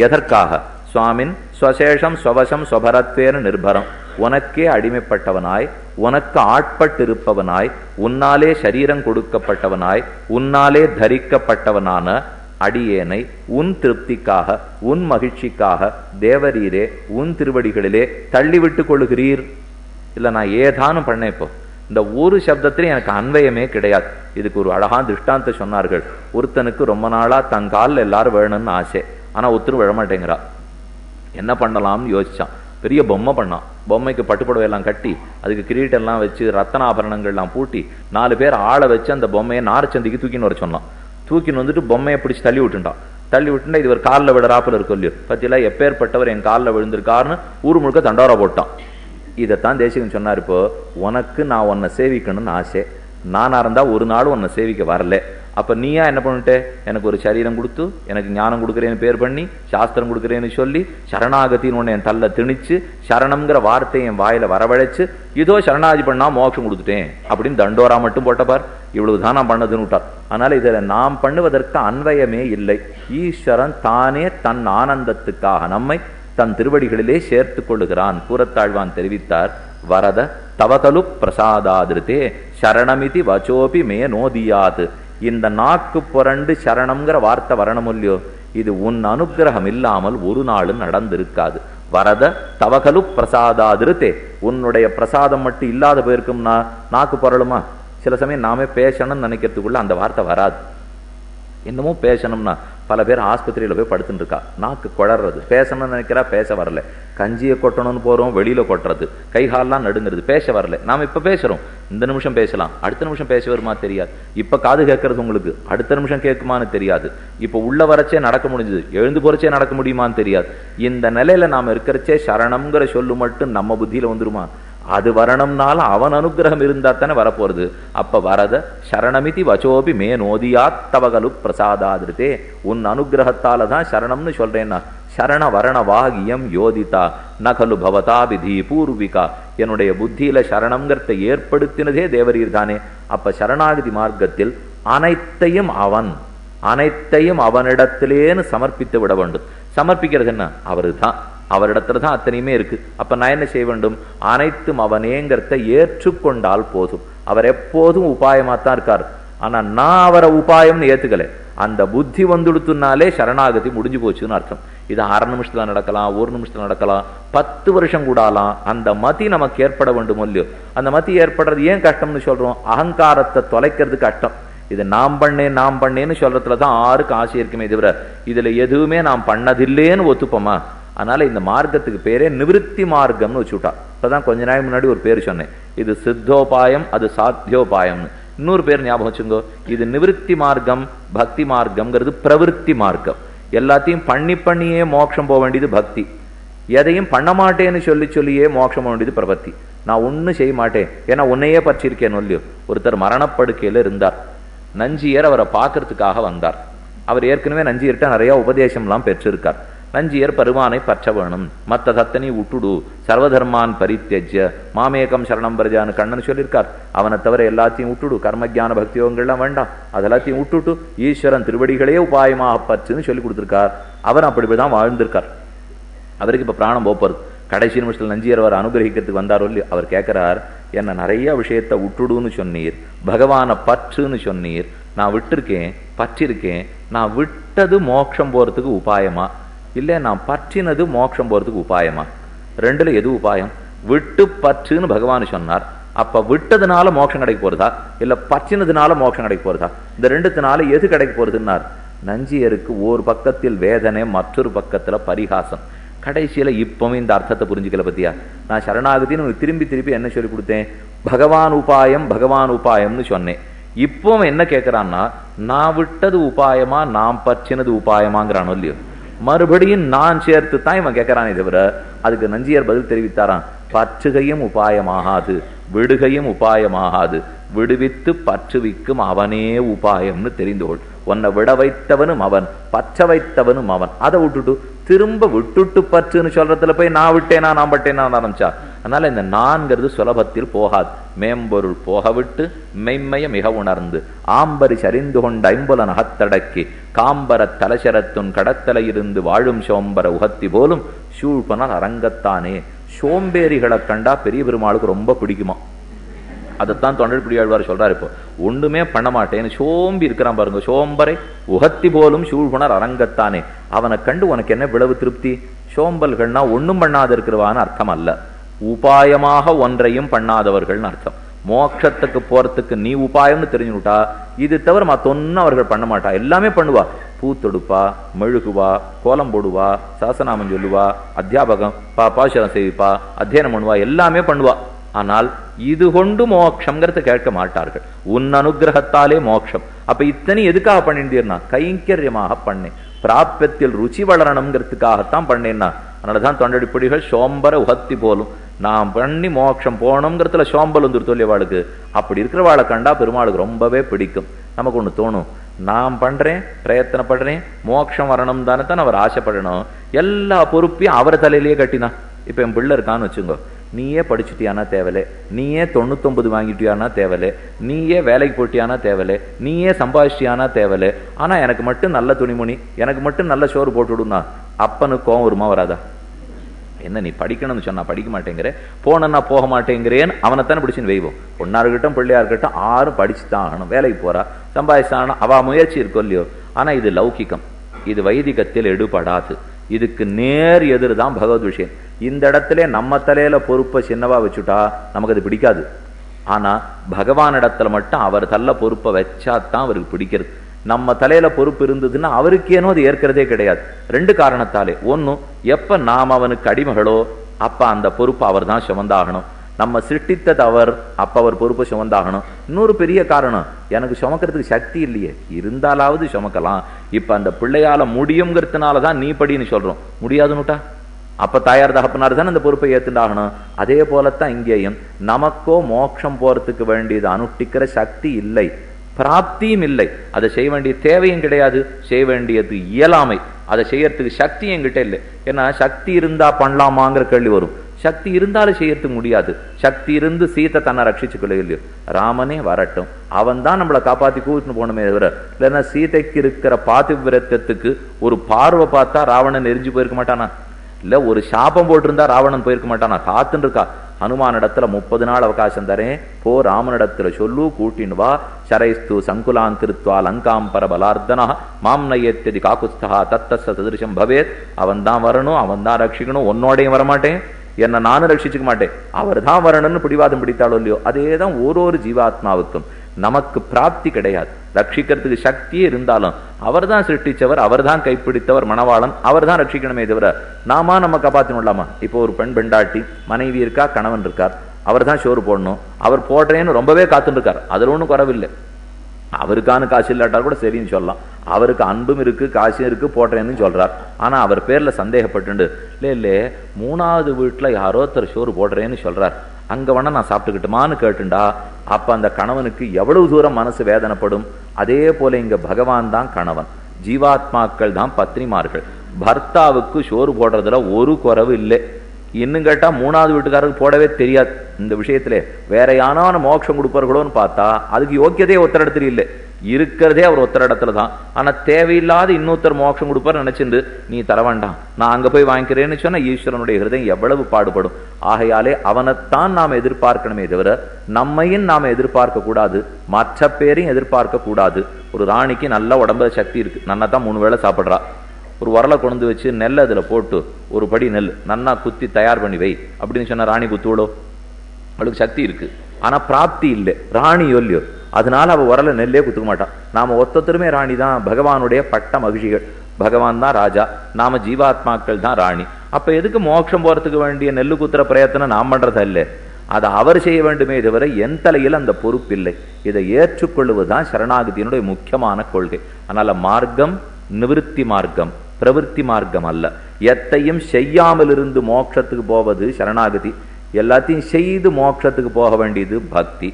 எதற்காக? சுவாமின் ஸ்வசேஷம் ஸ்வவசம் ஸ்வபரத்வேன நிர்பரம், உனக்கே அடிமைப்பட்டவனாய், உனக்கு ஆட்பட்டிருப்பவனாய், உன்னாலே சரீரம் கொடுக்கப்பட்டவனாய், உன்னாலே தரிக்கப்பட்டவனான அடியேனை உன் திருப்திக்காக, உன் மகிழ்ச்சிக்காக தேவரீரே உன் திருவடிகளிலே தள்ளிவிட்டு கொள்ளுகிறீர். இல்ல நான் ஏதானும் பண்ண. இப்போ இந்த ஒரு சப்தத்திலே எனக்கு அன்வயமே கிடையாது. இதுக்கு ஒரு அழகான திருஷ்டாந்த சொன்னார்கள். ஒருத்தனுக்கு ரொம்ப நாளா தங்காலில் எல்லாரும் வேணும்னு ஆசை, ஆனா ஒருத்தரும் விழமாட்டேங்கிறா. என்ன பண்ணலாம்னு யோசிச்சான். பெரிய பொம்மை பண்ணான். பொம்மைக்கு பட்டுப்புடவையெல்லாம் கட்டி, அதுக்கு கிரீட்டெல்லாம் வச்சு, ரத்தனாபரணங்கள்லாம் பூட்டி, 4 பேர் ஆளை வச்சு அந்த பொம்மையை நார்ச்சந்திக்கு தூக்கின்னு வர சொன்னான். தூக்கின்னு வந்துட்டு பொம்மையை பிடிச்சி தள்ளி விட்டுட்டான். இது ஒரு காலில் விடுறாப்புல இருக்கும் இல்லையோ, பத்தியில எப்பேற்பட்டவர் என் காலில் விழுந்திருக்காருன்னு ஊர் முழுக்க தண்டோரா போட்டான். இதைத்தான் தேசிகன் சொன்னார். இப்போ உனக்கு நான் உன்னை சேவிக்கணும்னு ஆசை, நானா இருந்தா ஒரு நாளும் உன்னை சேவிக்க வரல. அப்ப நீயா என்ன பண்ணிட்டே, எனக்கு ஒரு சரீரம் கொடுத்து, எனக்கு ஞானம் கொடுக்குறேன்னு பேர் பண்ணி, சாஸ்திரம் கொடுக்குறேன்னு சொல்லி, சரணாகத்தின்னு ஒன்று என் தள்ள திணிச்சு, சரணம்ங்கிற வார்த்தையை என் வாயில வரவழைச்சு, இதோ சரணாதி பண்ணா மோட்சம் கொடுத்துட்டேன் அப்படின்னு தண்டோரா மட்டும் போட்டப்பார். இவ்வளவுதான் நான் பண்ணதுன்னு விட்டார். அதனால இதில் நாம் பண்ணுவதற்கு அன்வயமே இல்லை. ஈஸ்வரன் தானே தன் ஆனந்தத்துக்காக நம்மை தன் திருவடிகளிலே சேர்த்து கொள்ளுகிறான். கூரத்தாழ்வான் தெரிவித்தார், வரத தவகலு பிரசாதாதிருத்தே சரணமிதி வச்சோபி மே நோதியாது. இந்த நாக்கு புரண்டு சரணம்ங்கிற வார்த்தை வரணும் இல்லையோ, இது உன் அனுகிரகம் இல்லாமல் ஒரு நாளும் நடந்திருக்காது. வரத தவகலு பிரசாதாதிருத்தே, உன்னுடைய பிரசாதம் மட்டும் இல்லாத போயிருக்கும்னா நாக்கு புரளுமா? சில சமயம் நாமே பேசணும்னு நினைக்கிறதுக்குள்ள அந்த வார்த்தை வராது. என்னமோ பேசணும்னா பல பேர் ஆஸ்பத்திரியில போய் படுத்துட்டு இருக்கா, நாக்கு குழறது, பேசணும்னு நினைக்கிறா, பேச வரல. கஞ்சியை கொட்டணும்னு போறோம், வெளியில கொட்டுறது, கைகாலெல்லாம் நடுங்கிறது, பேச வரல. நாம இப்ப பேசுறோம், இந்த நிமிஷம் பேசலாம், அடுத்த நிமிஷம் பேச வருமா தெரியாது. இப்ப காது கேட்கறது உங்களுக்கு, அடுத்த நிமிஷம் கேட்குமான்னு தெரியாது. இப்ப உள்ள வரச்சே நடக்க முடிஞ்சது, எழுந்து போறச்சே நடக்க முடியுமான்னு தெரியாது. இந்த நிலையில நாம இருக்கிறச்சே சரணம்ங்கிற சொல்லு மட்டும் நம்ம புத்தியில வந்துருமா? அது வரணும்னாலும் அவன் அனுகிரகம் இருந்தா தானே வரப்போறது. அப்ப வரத சரணமிதி வச்சோபி மே நோதியாத் தவகலு பிரசாதாதிருத்தே, உன் அனுகிரகத்தால தான் சரணம்னு சொல்றேன்னா. சரண வரண வாகியம் யோதிதா நகலு பவதா விதி பூர்விகா, என்னுடைய புத்தியில சரணம்ங்கிறத ஏற்படுத்தினதே தேவரீர் தானே. அப்ப சரணாகதி மார்க்கத்தில் அனைத்தையும் அவனிடத்திலேன்னு சமர்ப்பித்து விட வேண்டும். சமர்ப்பிக்கிறது என்ன? அவரு தான், அவரிடத்துல தான் அத்தனையுமே இருக்கு. அப்ப நான் என்ன செய்ய வேண்டும்? அனைத்தும் அவனேங்கிறத ஏற்றுக்கொண்டால் போதும். அவர் எப்போதும் உபாயமாத்தான் இருக்கார். ஆனா நான் அவரை உபாயம்னு ஏத்துக்கல. அந்த புத்தி வந்துடுத்துனாலே சரணாகதி முடிஞ்சு போச்சுன்னு அர்த்தம். இது 1/2 நிமிஷத்துல நடக்கலாம், 1 நிமிஷத்துல நடக்கலாம், 10 வருஷம் கூடாலாம். அந்த மதி நமக்கு ஏற்பட வேண்டும் இல்லையோ. அந்த மதி ஏற்படுறது ஏன் கஷ்டம்னு சொல்றோம்? அகங்காரத்தை தொலைக்கிறது கஷ்டம். இது நாம் பண்ணேன்னு சொல்றதுலதான் ஆருக்கு ஆசை இருக்குமே தவிர இதுல எதுவுமே நாம் பண்ணதில்லேன்னு ஒத்துப்போமா? அதனால இந்த மார்க்கத்துக்கு பேரே நிவிருத்தி மார்க்கம்னு வச்சுட்டா. இப்பதான் கொஞ்ச நாள் முன்னாடி ஒரு பேர் சொன்னேன், இது சித்தோபாயம், அது சாத்தியோபாயம்னு. இன்னொரு பேர் ஞாபகம் வச்சுங்கோ, இது நிவிருத்தி மார்க்கம், பக்தி மார்க்கம்ங்கிறது பிரவிற்த்தி மார்க்கம். எல்லாத்தையும் பண்ணியே மோட்சம் போக வேண்டியது பக்தி. எதையும் பண்ண மாட்டேன்னு சொல்லியே மோட்சம் போக வேண்டியது பிரபத்தி. நான் ஒன்னும் செய்ய மாட்டேன் ஏன்னா உன்னையே பற்றிருக்கேன் இல்லையோ. ஒருத்தர் மரணப்படுக்கையில இருந்தார். நஞ்சியர் அவரை பார்க்கறதுக்காக வந்தார். அவர் ஏற்கனவே நஞ்சியர்கிட்ட நிறைய உபதேசம்லாம் பெற்றிருக்கார். நஞ்சியர் பெருமானை பற்ற வேணும், மற்ற தத்தனி விட்டுடு, சர்வதர்மான் பரித்தியஜ்ய மாமேகம் சரணம் பிரஜான்னு கண்ணன் சொல்லியிருக்கார். அவனை தவிர எல்லாத்தையும் விட்டுடு, கர்மஜான பக்தியோகங்கள்லாம் வேண்டாம், அதெல்லாத்தையும் விட்டுட்டு ஈஸ்வரன் திருவடிகளே உபாயமாக பற்றுன்னு சொல்லி கொடுத்துருக்கார். அவர் அப்படிதான் வாழ்ந்திருக்கார். அவருக்கு இப்ப பிராணம் போப்பது. கடைசி நிமிஷத்தில் நஞ்சியர் அவர் அனுகிரகிக்கிறதுக்கு வந்தாரோ இல்லையோ. அவர் கேட்கிறார், என்ன நிறைய விஷயத்தை விட்டுடுன்னு சொன்னீர், பகவானை பற்றுன்னு சொன்னீர், நான் விட்டுருக்கேன், பற்றிருக்கேன், நான் விட்டது மோட்சம் போறதுக்கு உபாயமா இல்லை நான் பற்றினது மோட்சம் போறதுக்கு உபாயமா? ரெண்டுல எது உபாயம்? விட்டு பற்றுன்னு பகவான் சொன்னார். அப்ப விட்டதுனால மோட்சம் கிடைக்க போறதா இல்ல பற்றினதுனால மோட்சம் கிடைக்க போறதா? இந்த ரெண்டுத்தினால எது கிடைக்க போறதுன்னார். நஞ்சியருக்கு ஒரு பக்கத்தில் வேதனை, மற்றொரு பக்கத்துல பரிகாசம். கடைசியில இப்பவும் இந்த அர்த்தத்தை புரிஞ்சுக்கல. பத்தியா, நான் சரணாகத்தின்னு திருப்பி என்ன சொல்லி கொடுத்தேன்? பகவான் உபாயம்னு சொன்னேன். இப்போ என்ன கேட்கிறான்னா, நான் விட்டது உபாயமா நான் பற்றினது உபாயமாங்கிறானோ இல்லையோ. மறுபடியும் நான் சேர்த்து தான் இவன் கேட்கிறானே தவிர அதுக்கு நஞ்சியர் பதில் தெரிவித்தாரான், பற்றுகையும் உபாயமாகாது, விடுகையும் உபாயமாகாது, விடுவித்து பற்றுவிக்கும் அவனே உபாயம்னு தெரிந்துகொள். உன்னை விட வைத்தவனும் அவன், பற்ற வைத்தவனும் அவன். அதை விட்டுட்டு திரும்ப விட்டுட்டு பற்றுன்னு சொல்றதுல போய் நான் விட்டேனா நான் பட்டேனா ஆரம்பிச்சா. அதனால இந்த நான்கிறது சுலபத்தில் போகாது. மேம்பொருள் போக விட்டு மெய்மைய மிக உணர்ந்து ஆம்பரி சரிந்து கொண்ட ஐம்புலன் அகத்தடக்கி காம்பர தலசரத்துன் கடத்தல இருந்து வாழும் சோம்பர உகத்தி போலும் சூழ்பனால் அரங்கத்தானே சோம்பேறிகளை கண்டா பெரிய பெருமாளுக்கு ரொம்ப பிடிக்குமா. அதைத்தான் தொண்டர்பிடியாழ்வார் சொல்றாரு. இப்போ ஒண்ணுமே பண்ண மாட்டேன்னு சோம்பி இருக்கிறான் பாருங்க, சோம்பரை உகத்தி போலும் சூழ்குணர் அரங்கத்தானே, அவனை கண்டு உனக்கு என்ன விளைவு திருப்தி? சோம்பல்கள்னா ஒண்ணும் பண்ணாத இருக்கிறவான்னு அர்த்தம் அல்ல, உபாயமாக ஒன்றையும் பண்ணாதவர்கள்னு அர்த்தம். மோட்சத்துக்கு போறதுக்கு நீ உபாயம்னு தெரிஞ்சுட்டா இது தவிர மத்தொன்னும் அவர்கள் பண்ண மாட்டா. எல்லாமே பண்ணுவா, பூத்தொடுப்பா, மெழுகுவா, கோலம் போடுவா, சாசனாமம் சொல்லுவா, அத்தியாபகம் பாசுரம் செய்விப்பா, அத்தியனம் பண்ணுவா, எல்லாமே பண்ணுவா. ஆனால் இது கொண்டு மோட்சம்ங்கிறத கேட்க மாட்டார்கள். உன் அனுகிரகத்தாலே மோட்சம். அப்ப இத்தனை எதுக்காக பண்ணிட்டீர்னா கைங்கரியமாக பண்ணேன், பிராப்பியத்தில் ருச்சி வளரணுங்கிறதுக்காகத்தான் பண்ணேன்னா. அதனாலதான் தொண்டடிப்படிகள் சோம்பர உகத்தி போலும், நான் பண்ணி மோட்சம் போகணுங்கிறதுல சோம்பல் வந்துரு சொல்லியவாளுக்கு. அப்படி இருக்கிறவாளை கண்டா பெருமாளுக்கு ரொம்பவே பிடிக்கும். நமக்கு ஒண்ணு தோணும், நான் பண்றேன், பிரயத்தனப்படுறேன், மோட்சம் வரணும் தானே தான் அவர் ஆசைப்படணும். எல்லா பொறுப்பையும் அவர் தலையிலேயே கட்டினா. இப்ப என் பிள்ளை இருக்கான்னு வச்சுங்க, நீயே படிச்சுட்டியானா தேவலை, நீயே 99 வாங்கிட்டியானா தேவலை, நீயே வேலைக்கு போட்டியானா தேவலை, நீயே சம்பாதிச்சியானா தேவலை, ஆனா எனக்கு மட்டும் நல்ல துணிமணி, எனக்கு மட்டும் நல்ல சோறு போட்டுவிடுனா அப்பனுக்கு கோவம் வருமா வராதா? என்ன நீ படிக்கணும்னு சொன்னா படிக்க மாட்டேங்கிற, போனா போக மாட்டேங்கிறேன்னு அவனைத்தானே பிடிச்சின்னு வைவோம். பொண்ணா இருக்கட்டும் பிள்ளையா இருக்கட்டும் யாரும் படிச்சுதான் ஆகணும், வேலைக்கு போறா சம்பாதிச்சாகணும், அவ முயற்சி இருக்கும் இல்லையோ. ஆனா இது லௌகிக்கம், இது வைதிகத்தில் எடுபடாது. இதுக்கு நேர் எதிர் தான் பகவத் விஷயம். இந்த இடத்துல நம்ம தலையில பொறுப்பை சின்னவா வச்சுட்டா நமக்கு அது பிடிக்காது. ஆனா பகவான் இடத்துல மட்டும் அவர் தள்ள பொறுப்பை வச்சாதான் அவருக்கு பிடிக்கிறது. நம்ம தலையில பொறுப்பு இருந்ததுன்னா அவருக்கு ஏனோ அது ஏற்கிறதே கிடையாது. ரெண்டு காரணத்தாலே. ஒன்னும், எப்ப நாம் அவனுக்கு அடிமைகளோ அப்ப அந்த பொறுப்பு அவர் தான் சுமந்தாகணும். நம்ம சிருஷ்டித்தது அவர், அப்ப அவர் பொறுப்பை சுமந்தாகணும். இன்னொரு பெரிய காரணம், எனக்கு சுமக்கிறதுக்கு சக்தி இல்லையே, இருந்தாலாவது சுமக்கலாம். இப்ப அந்த பிள்ளையால முடியுங்கிறதுனாலதான் நீ படின்னு சொல்றோம், முடியாதுன்னுட்டா அப்ப தாயார் தகப்பனார் தான் அந்த பொறுப்பை ஏத்துண்டாகணும். அதே போலத்தான் இங்கேயும் நமக்கோ மோட்சம் போறதுக்கு வேண்டியது அனுஷ்டிக்கிற சக்தி இல்லை, பிராப்தியும் இல்லை, அதை செய்ய வேண்டிய தேவையும் கிடையாது, செய்ய வேண்டியது இயலாமை, அதை செய்யறதுக்கு சக்தி என்கிட்ட இல்லை. ஏன்னா சக்தி இருந்தா பண்ணலாமாங்கிற கேள்வி வரும். சக்தி இருந்தாலும் செய்யறதுக்கு முடியாது. சக்தி இருந்து சீத்தை தன்னை ரட்சிச்சுக்கொள்ள இல்லையோ. ராமனே வரட்டும், அவன் தான் நம்மளை காப்பாத்தி கூட்டின்னு போகணுமே தவிர, இல்லைன்னா சீதைக்கு இருக்கிற பாதிவிரத்தத்துக்கு ஒரு பார்வை பார்த்தா ராவணன் எரிஞ்சு போயிருக்க மாட்டானா? இல்ல ஒரு சாபம் போட்டிருந்தா ராவணன் போயிருக்க மாட்டானா? காத்துன்னு இருக்கா. ஹனுமான் இடத்துல 30 நாள் அவகாசம் தரேன், போ ராமனிடத்துல சொல்லு, கூட்டின்னு வா, சரைஸ்து சங்குலான் கிருத்வா லங்காம் பரபலார்த்தனா மாம் நயத்ததி காக்குஸ்தா தத்தச சதிருஷம் பவேத். அவன் தான் வரணும், அவன் தான் ரட்சிக்கணும், உன்னோடையும் வரமாட்டேன், என்ன நானும் ரட்சிச்சுக்க மாட்டேன், அவர் தான் வரணும்னு பிடிவாதம் பிடித்தாலோ இல்லையோ. அதேதான் ஒரு ஜீவாத்மாவுக்கும். நமக்கு பிராப்தி கிடையாது, ரட்சிக்கிறதுக்கு சக்தியே இருந்தாலும் அவர் தான் சிருஷ்டிச்சவர், அவர் தான் கைப்பிடித்தவர், மணவாளன் அவர் தான் ரட்சிக்கணுமே தவிர நாம நம்ம காப்பாத்தினுடலாமா? இப்போ ஒரு பெண்டாட்டி மனைவி இருக்கா, கணவன் இருக்கார், அவர் தான் சோறு போடணும், அவர் போடுறேன்னு ரொம்பவே காத்துட்டு இருக்கார், அதுல ஒன்றும் குறவில்லை. அவருக்கான காசு இல்லாட்டா கூட சரின்னு சொல்லலாம், அவருக்கு அன்பும் இருக்கு காசும் இருக்கு போடுறேன்னு சொல்றார். ஆனா அவர் பேர்ல சந்தேகப்பட்டு இல்ல 3வது வீட்டுல யாரோ ஒருத்தர் சோறு போடுறேன்னு சொல்றார், அங்க வேணா நான் சாப்பிட்டுக்கிட்டுமான்னு கேட்டுண்டா அப்ப அந்த கணவனுக்கு எவ்வளவு தூரம் மனசு வேதனைப்படும். அதே போல இங்க பகவான் தான் கணவன், ஜீவாத்மாக்கள் தான் பத்னிமார்கள். பர்த்தாவுக்கு சோறு போடுறதுல ஒரு குறைவு இல்லை. இன்னும் கேட்டா 3வது வீட்டுக்காரருக்கு போடவே தெரியாது. இந்த விஷயத்திலே வேற யானான மோட்சம் கொடுப்பார்களோன்னு பார்த்தா அதுக்கு யோக்கியதே ஒருத்தர் இடத்துல இல்லை, இருக்கிறதே அவர் ஒருத்தர் இடத்துல தான். ஆனா தேவையில்லாத இன்னொருத்தர் மோட்சம் கொடுப்பார் நினைச்சிருந்து நீ தர வேண்டாம் நான் அங்க போய் வாங்கிக்கிறேன்னு சொன்னா ஈஸ்வரனுடைய ஹிருதயம் எவ்வளவு பாடுபடும். ஆகையாலே அவனைத்தான் நாம் எதிர்பார்க்கணுமே தவிர நம்மையும் நாம எதிர்பார்க்க கூடாது, மற்ற பேரையும் எதிர்பார்க்க கூடாது. ஒரு ராணிக்கு நல்ல உடம்புல சக்தி இருக்கு, நன்னா தான் 3 வேளை சாப்பிட்றா. ஒரு உரலை கொண்டு வச்சு நெல் அதுல போட்டு ஒரு படி நெல் நன்னா குத்தி தயார் பண்ணி வை அப்படின்னு சொன்னா ராணி குத்துவளோ? அவளுக்கு சக்தி இருக்கு, ஆனா பிராப்தி இல்லை, ராணி இல்லையோ. அதனால அவ உரல நெல்லே குத்துக்க மாட்டான். நாம ஒத்தொத்தருமே ராணி தான், பகவானுடைய பட்ட மகிழ்ச்சிகள். பகவான் தான் ராஜா, நாம ஜீவாத்மாக்கள் தான் ராணி. அப்ப எதுக்கு மோட்சம் போறதுக்கு வேண்டிய நெல்லு குத்துற பிரயத்தனம் நாம் பண்றதா இல்லை, அதை அவர் செய்ய வேண்டுமே தவிர என் தலையில் அந்த பொறுப்பில்லை. இதை ஏற்றுக்கொள்வதுதான் சரணாகதியினுடைய முக்கியமான கொள்கை. அதனால மார்க்கம் நிவிருத்தி மார்க்கம், பிரவிற்த்தி மார்க்கம் அல்ல. எத்தையும் செய்யாமல் இருந்து மோட்சத்துக்கு போவது சரணாகதி, எல்லாத்தையும் செய்து மோட்சத்துக்கு போக வேண்டியது பக்தி.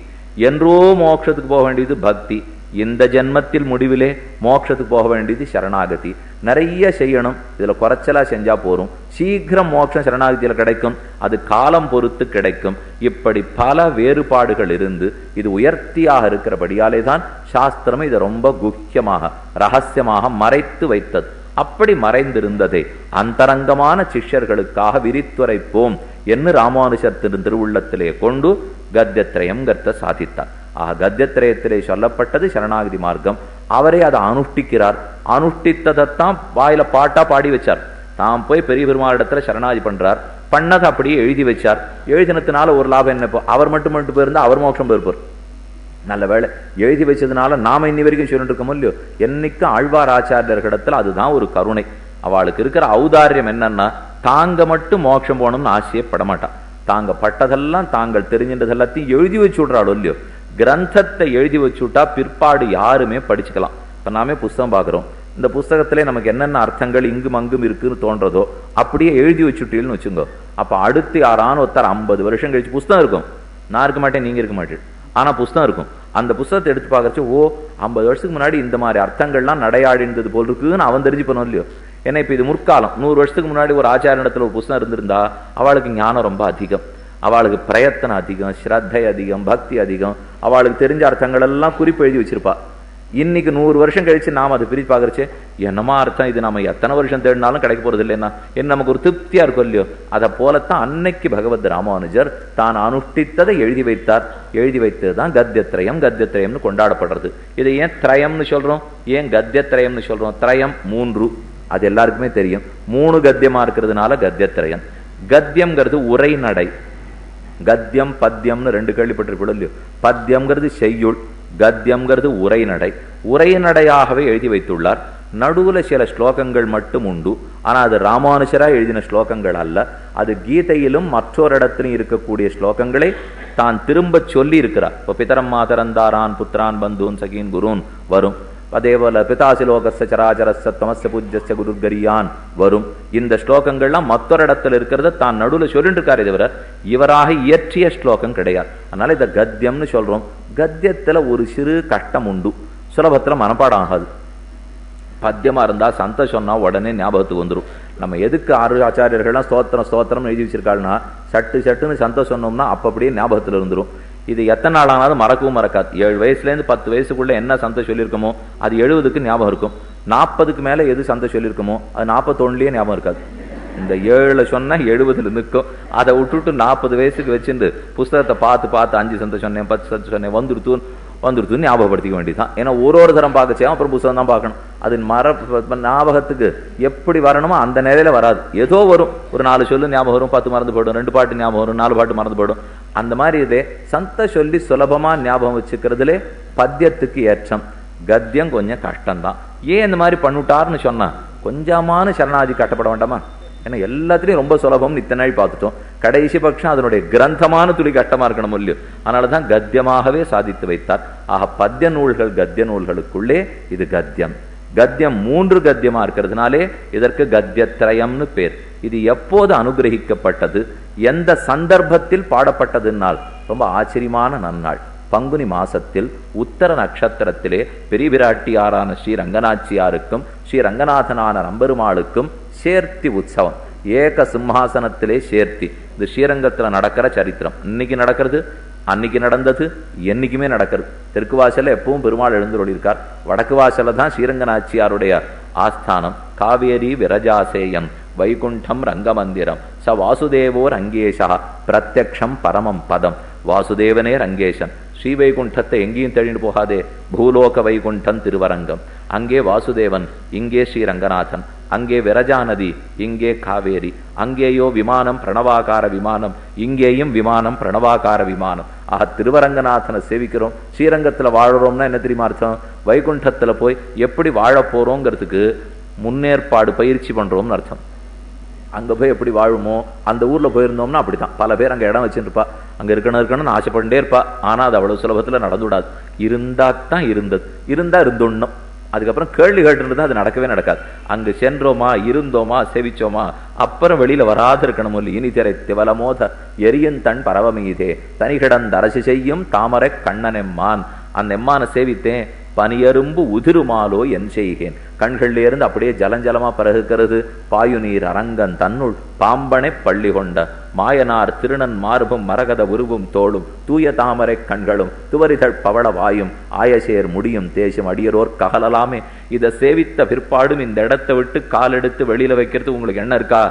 என்றோ மோட்சத்துக்கு போக வேண்டியது பக்தி, இந்த ஜென்மத்தில் முடிவிலே மோட்சத்துக்கு போக வேண்டியது சரணாகதி. நிறைய செய்யணும், இதுல குறைச்சலா செஞ்சா போரும், சீக்கிரம் மோட்சம் சரணாகதியில கிடைக்கும், அது காலம் பொறுத்து கிடைக்கும். இப்படி பல வேறுபாடுகள் இருந்து இது உயர்த்தியாக இருக்கிறபடியாலே தான் சாஸ்திரம் இதை ரொம்ப குக்கியமாக ரகசியமாக மறைத்து வைத்தது. அப்படி மறைந்திருந்ததை அந்தரங்கமான சிஷ்யர்களுக்காக விரித்துரைப்போம் என்று ராமானுஜர் திருவுள்ளத்திலே கொண்டு கத்தியத்திரயம் கர்த்த சாதித்தார். கத்தியத்திரயத்திலே சொல்லப்பட்டது சரணாகதி மார்க்கம். அவரே அதை அனுஷ்டிக்கிறார். அனுஷ்டித்ததைத்தான் வாயில பாட்டா பாடி வச்சார். தாம் போய் பெரிய பெருமாளிடத்துல சரணாகதி பண்றார். பண்ணதை அப்படியே எழுதி வச்சார். எழுதினத்தினால ஒரு லாபம் என்ன? அவர் மட்டும் போயிருந்தா அவர் மோட்சம் போயிருப்பார். நல்ல வேலை எழுதி வச்சதுனால நாம இன்னி வரைக்கும் சொல்லிட்டு இருக்கோம் இல்லையோ. என்னைக்கும் ஆழ்வார் ஆச்சாரியர்களிடத்துல அதுதான் ஒரு கருணை. அவளுக்கு இருக்கிற ஔதாரியம் என்னன்னா, தாங்க மட்டும் மோட்சம் போகணும்னு ஆசையப்பட மாட்டான். தாங்க பட்டதெல்லாம் தாங்கள் தெரிஞ்சின்றது எல்லாத்தையும் எழுதி வச்சு விட்றாளோ இல்லையோ. கிரந்தத்தை எழுதி வச்சுட்டா பிற்பாடு யாருமே படிச்சுக்கலாம். இப்ப நாமே புஸ்தகம் பார்க்கிறோம். இந்த புஸ்தகத்திலே நமக்கு என்னென்ன அர்த்தங்கள் இங்கும் அங்கும் இருக்குன்னு தோன்றதோ அப்படியே எழுதி வச்சுட்டீங்கன்னு வச்சுங்கோ. அப்ப அடுத்து யாரான ஒருத்தர் 50 வருஷம் கழிச்சு புஸ்தகம் இருக்கும். நான் இருக்க மாட்டேன், நீங்க இருக்க மாட்டேன், ஆனா புஸ்தகம் இருக்கும். அந்த புஸ்தகத்தை எடுத்து பார்க்கறச்சு, ஓ 50 வருஷத்துக்கு முன்னாடி இந்த மாதிரி அர்த்தங்கள்லாம் நடையாடிந்தது போல் இருக்குன்னு அவன் தெரிஞ்சு பண்ணோம் இல்லையோ. ஏன்னா இப்ப இது முற்காலம். 100 வருஷத்துக்கு முன்னாடி ஒரு ஆச்சாரியத்துல ஒரு புஸ்தகம் இருந்திருந்தா அவளுக்கு ஞானம் ரொம்ப அதிகம், அவளுக்கு பிரயத்தனம் அதிகம், ஸ்ரத்தை அதிகம், பக்தி அதிகம். அவளுக்கு தெரிஞ்ச அர்த்தங்கள் எல்லாம் குறிப்பு எழுதி வச்சிருப்பா. இன்னைக்கு 100 வருஷம் கழிச்சு நாம் அதை பிரித்து பார்க்கறச்சே, என்னமா அர்த்தம் இது, நம்ம எத்தனை வருஷம் தேடினாலும் கிடைக்க போறது இல்லைன்னா என்ன நமக்கு ஒரு திருப்தியா இருக்கும் இல்லையோ. அதை போலத்தான் அன்னைக்கு பகவத் ராமானுஜர் தான் அனுஷ்டித்ததை எழுதி வைத்தார். எழுதி வைத்தது தான் கத்தியத்திரயம். கத்தியத்திரயம்னு கொண்டாடப்படுறது. இதை ஏன் திரயம்னு சொல்றோம், ஏன் கத்தியத்திரயம்னு சொல்றோம்? திரயம் 3, அது எல்லாருக்குமே தெரியும். 3 கத்தியமா இருக்கிறதுனால கத்தியத்திரயம். கத்தியம்ங்கிறது உரைநடை. கத்தியம் பத்தியம்னு 2 கேள்விப்பட்டிருப்போம் இல்லையோ. பத்தியம்ங்கிறது செய்யுள், கத்தியம்ங்கிறது உரைநடை. உரைநடையாகவே எழுதி வைத்துள்ளார். நடுவுல சில ஸ்லோகங்கள் மட்டும் உண்டு. ஆனா அது ராமானுஜரா எழுதின ஸ்லோகங்கள் அல்ல. அது கீதையிலும் மற்றொரு இடத்திலும் இருக்கக்கூடிய ஸ்லோகங்களை தான் திரும்ப சொல்லி இருக்கிறார். இப்போ பிதரம் மாதரந்தாரான் புத்திரான் பந்தூன் சகீன் குருன் வரும். அதேபோல பிதாசி லோகஸ்ய சராச்சரஸ்ய தமஸ்ய பூஜ்யஸ்ய குருகரியான் வரும். இந்த ஸ்லோகங்கள்லாம் மற்றொரு இடத்துல இருக்கிறத தான் நடுவில் சொல்லிட்டு இருக்காரு. தவிர இவராக இயற்றிய ஸ்லோகம் கிடையாது. அதனால இதை கத்தியம்னு சொல்றோம். கத்தியத்துல ஒரு சிறு கஷ்டம் உண்டு, சுலபத்துல மனப்பாடம் ஆகாது. பத்தியமா இருந்தா சந்த சொன்னா உடனே ஞாபகத்துக்கு வந்துடும். நம்ம எதுக்கு 6 ஆச்சாரியர்கள்லாம் ஸ்தோத்திரம் ஸ்தோத்திரம் எழுதி வச்சிருக்காள்னா, சட்டுன்னு சந்த சொன்னோம்னா அப்ப அப்படியே ஞாபகத்துல இருந்துரும். இது எத்தனை நாள் ஆனாலும் மறக்கவும் மறக்காது. 7 வயசுலேருந்து 10 வயசுக்குள்ள என்ன சந்தை சொல்லியிருக்கோமோ அது 70க்கு ஞாபகம் இருக்கும். 40க்கு மேல எது சந்தை சொல்லியிருக்கோமோ அது 41லயே ஞாபகம் இருக்காது. இந்த 7 சொன்னா 70ல நிற்கும். அதை விட்டுட்டு 40 வயசுக்கு வச்சுட்டு புஸ்தகத்தை பார்த்து 5 சந்தை சொன்னேன் 10 சந்தை சொன்னேன் வந்துருத்துன்னு ஞாபகப்படுத்திக்க வேண்டியதான். ஏன்னா ஒரு தரம் பார்க்க செய்யும், அப்புறம் புஸ்தகம் தான் பார்க்கணும். அது ஞாபகத்துக்கு எப்படி வரணுமோ அந்த நிலையில வராது. ஏதோ வரும், ஒரு 4 சொல்லு ஞாபகம் வரும், 10 மறந்து போயிடும், 2 பாட்டு ஞாபகம் வரும், 4 பாட்டு மறந்து போயிடும். அந்த மாதிரி இதே சந்த சொல்லி சுலபமா ஞாபகம் வச்சுக்கிறதுலே பத்தியத்துக்கு ஏற்றம். கத்தியம் கொஞ்சம் கஷ்டம்தான். ஏன் இந்த மாதிரி பண்ணிட்டாருன்னு சொன்னா, கொஞ்சமான சரணாதி கட்டப்பட வேண்டாமா? ஏன்னா எல்லாத்திலையும் ரொம்ப சுலபம் இத்தனை நாள் பார்த்துட்டோம். கடைசி பட்சம் அதனுடைய கிரந்தமான துளி கஷ்டமா இருக்கணும் இல்லையோ. அதனாலதான் கத்தியமாகவே சாதித்து வைத்தார். ஆக பத்திய நூல்கள் கத்திய நூல்களுக்குள்ளே இது கத்தியம். கத்தியம் 3 கத்தியமா இருக்கிறதுனாலே இதற்கு கத்தியத்திரயம்னு பேர். இது எப்போது அனுகிரகிக்கப்பட்டது, எந்த சந்தர்ப்பத்தில் பாடப்பட்டதுனால் ரொம்ப ஆச்சரியமான நன்னாள். பங்குனி மாசத்தில் உத்தர நட்சத்திரத்திலே பெரிய பிராட்டியாரான ஸ்ரீ ரங்கநாச்சியாருக்கும் ஸ்ரீ ரங்கநாதனான நம்பெருமாளுக்கும் சேர்த்தி உற்சவம். ஏக சிம்ஹாசனத்திலே சேர்த்தி. இது ஸ்ரீரங்கத்துல நடக்கிற சரித்திரம். இன்னைக்கு நடக்கிறது, அன்னைக்கு நடந்தது, என்னைக்குமே நடக்கிறது. தெற்கு வாசல்ல எப்பவும் பெருமாள் எழுந்துள்ளிருக்கார். வடக்கு வாசல்ல தான் ஸ்ரீரங்கநாச்சியாருடைய ஆஸ்தானம். காவேரி விரஜாசேயம் வைகுண்டம் ரங்கமந்திரம் ச வாசுதேவோ ரங்கேஷா பிரத்யக்ஷம் பரமம் பதம். வாசுதேவனே ரங்கேசன். ஸ்ரீ வைகுண்டத்தை எங்கேயும் தேடிட்டு போகாதே. பூலோக வைகுண்டம் திருவரங்கம். அங்கே வாசுதேவன், இங்கே ஸ்ரீ ரங்கநாதன். அங்கே விரஜா நதி, இங்கே காவேரி. அங்கேயோ விமானம் பிரணவாகார விமானம், இங்கேயும் விமானம் பிரணவாகார விமானம். ஆக திருவரங்கநாதனை சேவிக்கிறோம். ஸ்ரீரங்கத்துல வாழறோம்னா என்ன தெரியுமா அர்த்தம்? வைகுண்டத்துல போய் எப்படி வாழ போறோங்கிறதுக்கு முன்னேற்பாடு பயிற்சி பண்றோம்னு அர்த்தம். அங்க போய் எப்படி வாழுமோ அந்த ஊர்ல போயிருந்தோம்னா அப்படித்தான். பல பேர் அங்க இடம் வச்சுருப்பா, அங்க இருக்கணும்னு ஆசைப்பட்டே இருப்பா. ஆனா அது அவ்வளவு சுலபத்துல நடந்து விடாது. இருந்தாத்தான் இருந்தா இருந்துடணும். அதுக்கப்புறம் கேள்வி கேட்டுருந்தா அது நடக்கவே நடக்காது. அங்கு சென்றோமா, இருந்தோமா, செவிச்சோமா, அப்புறம் வெளியில வராது இருக்கணும். இனி திரை திவலமோத எரியந்தன் பரவமீதே தனிகிடந்த அரசு செய்யும் தாமரை கண்ணனெம்மான். அந்த எம்மான சேவித்தேன். பனியரும்பு உதிருமாலோ என் செய்கேன். கண்கள்ல இருந்து அப்படியே ஜலஞ்சலமா பரகுகிறது. பாயு நீர் அரங்கன் தன்னுள் பாம்பனை பள்ளி கொண்ட மாயனார் திருநன் மார்பும் மரகத உருவும் தோளும் தூய தாமரை கண்களும் துவரிதழ் பவள வாயும் ஆயசேர் முடியும் தேசம் அடியரோர் ககலலாமே. இதை சேவித்த பிற்பாடும் இந்த இடத்தை விட்டு கால் எடுத்து வெளியில வைக்கிறது உங்களுக்கு என்ன இருக்கா?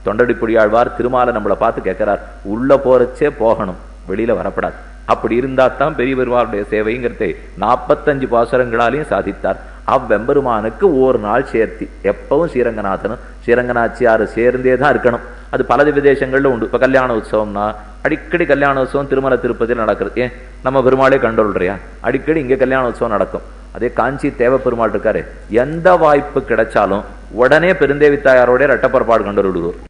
தொண்டடிப்புடியாழ்வார் திருமாலை நம்மளை பார்த்து கேட்கிறார், உள்ள போறச்சே போகணும், வெளியில வரப்படாது. அப்படி இருந்தா தான் பெரிய பெருமாளுடைய சேவைங்கிறதை 45 பாசுரங்களாலையும் சாதித்தார். அவ்வெம்பெருமானுக்கு ஒரு நாள் சேர்த்தி எப்பவும் ஸ்ரீரங்கநாதனும் ஸ்ரீரங்கநாச்சியார் சேர்ந்தே தான் இருக்கணும். அது பல விதேசங்கள்ல உண்டு. இப்ப கல்யாண உற்சவம்னா அடிக்கடி கல்யாண உற்சவம் திருமல திருப்பதியில் நடக்கிறது. ஏன் நம்ம பெருமாளே கண்டோல்றியா, அடிக்கடி இங்கே கல்யாண உற்சவம் நடக்கும். அதே காஞ்சி தேவ பெருமாள் இருக்காரு, எந்த வாய்ப்பு கிடைச்சாலும் உடனே பெருந்தேவி தாயாரோட ரெட்டப்பற்பாடு கண்டு விடுவோம்.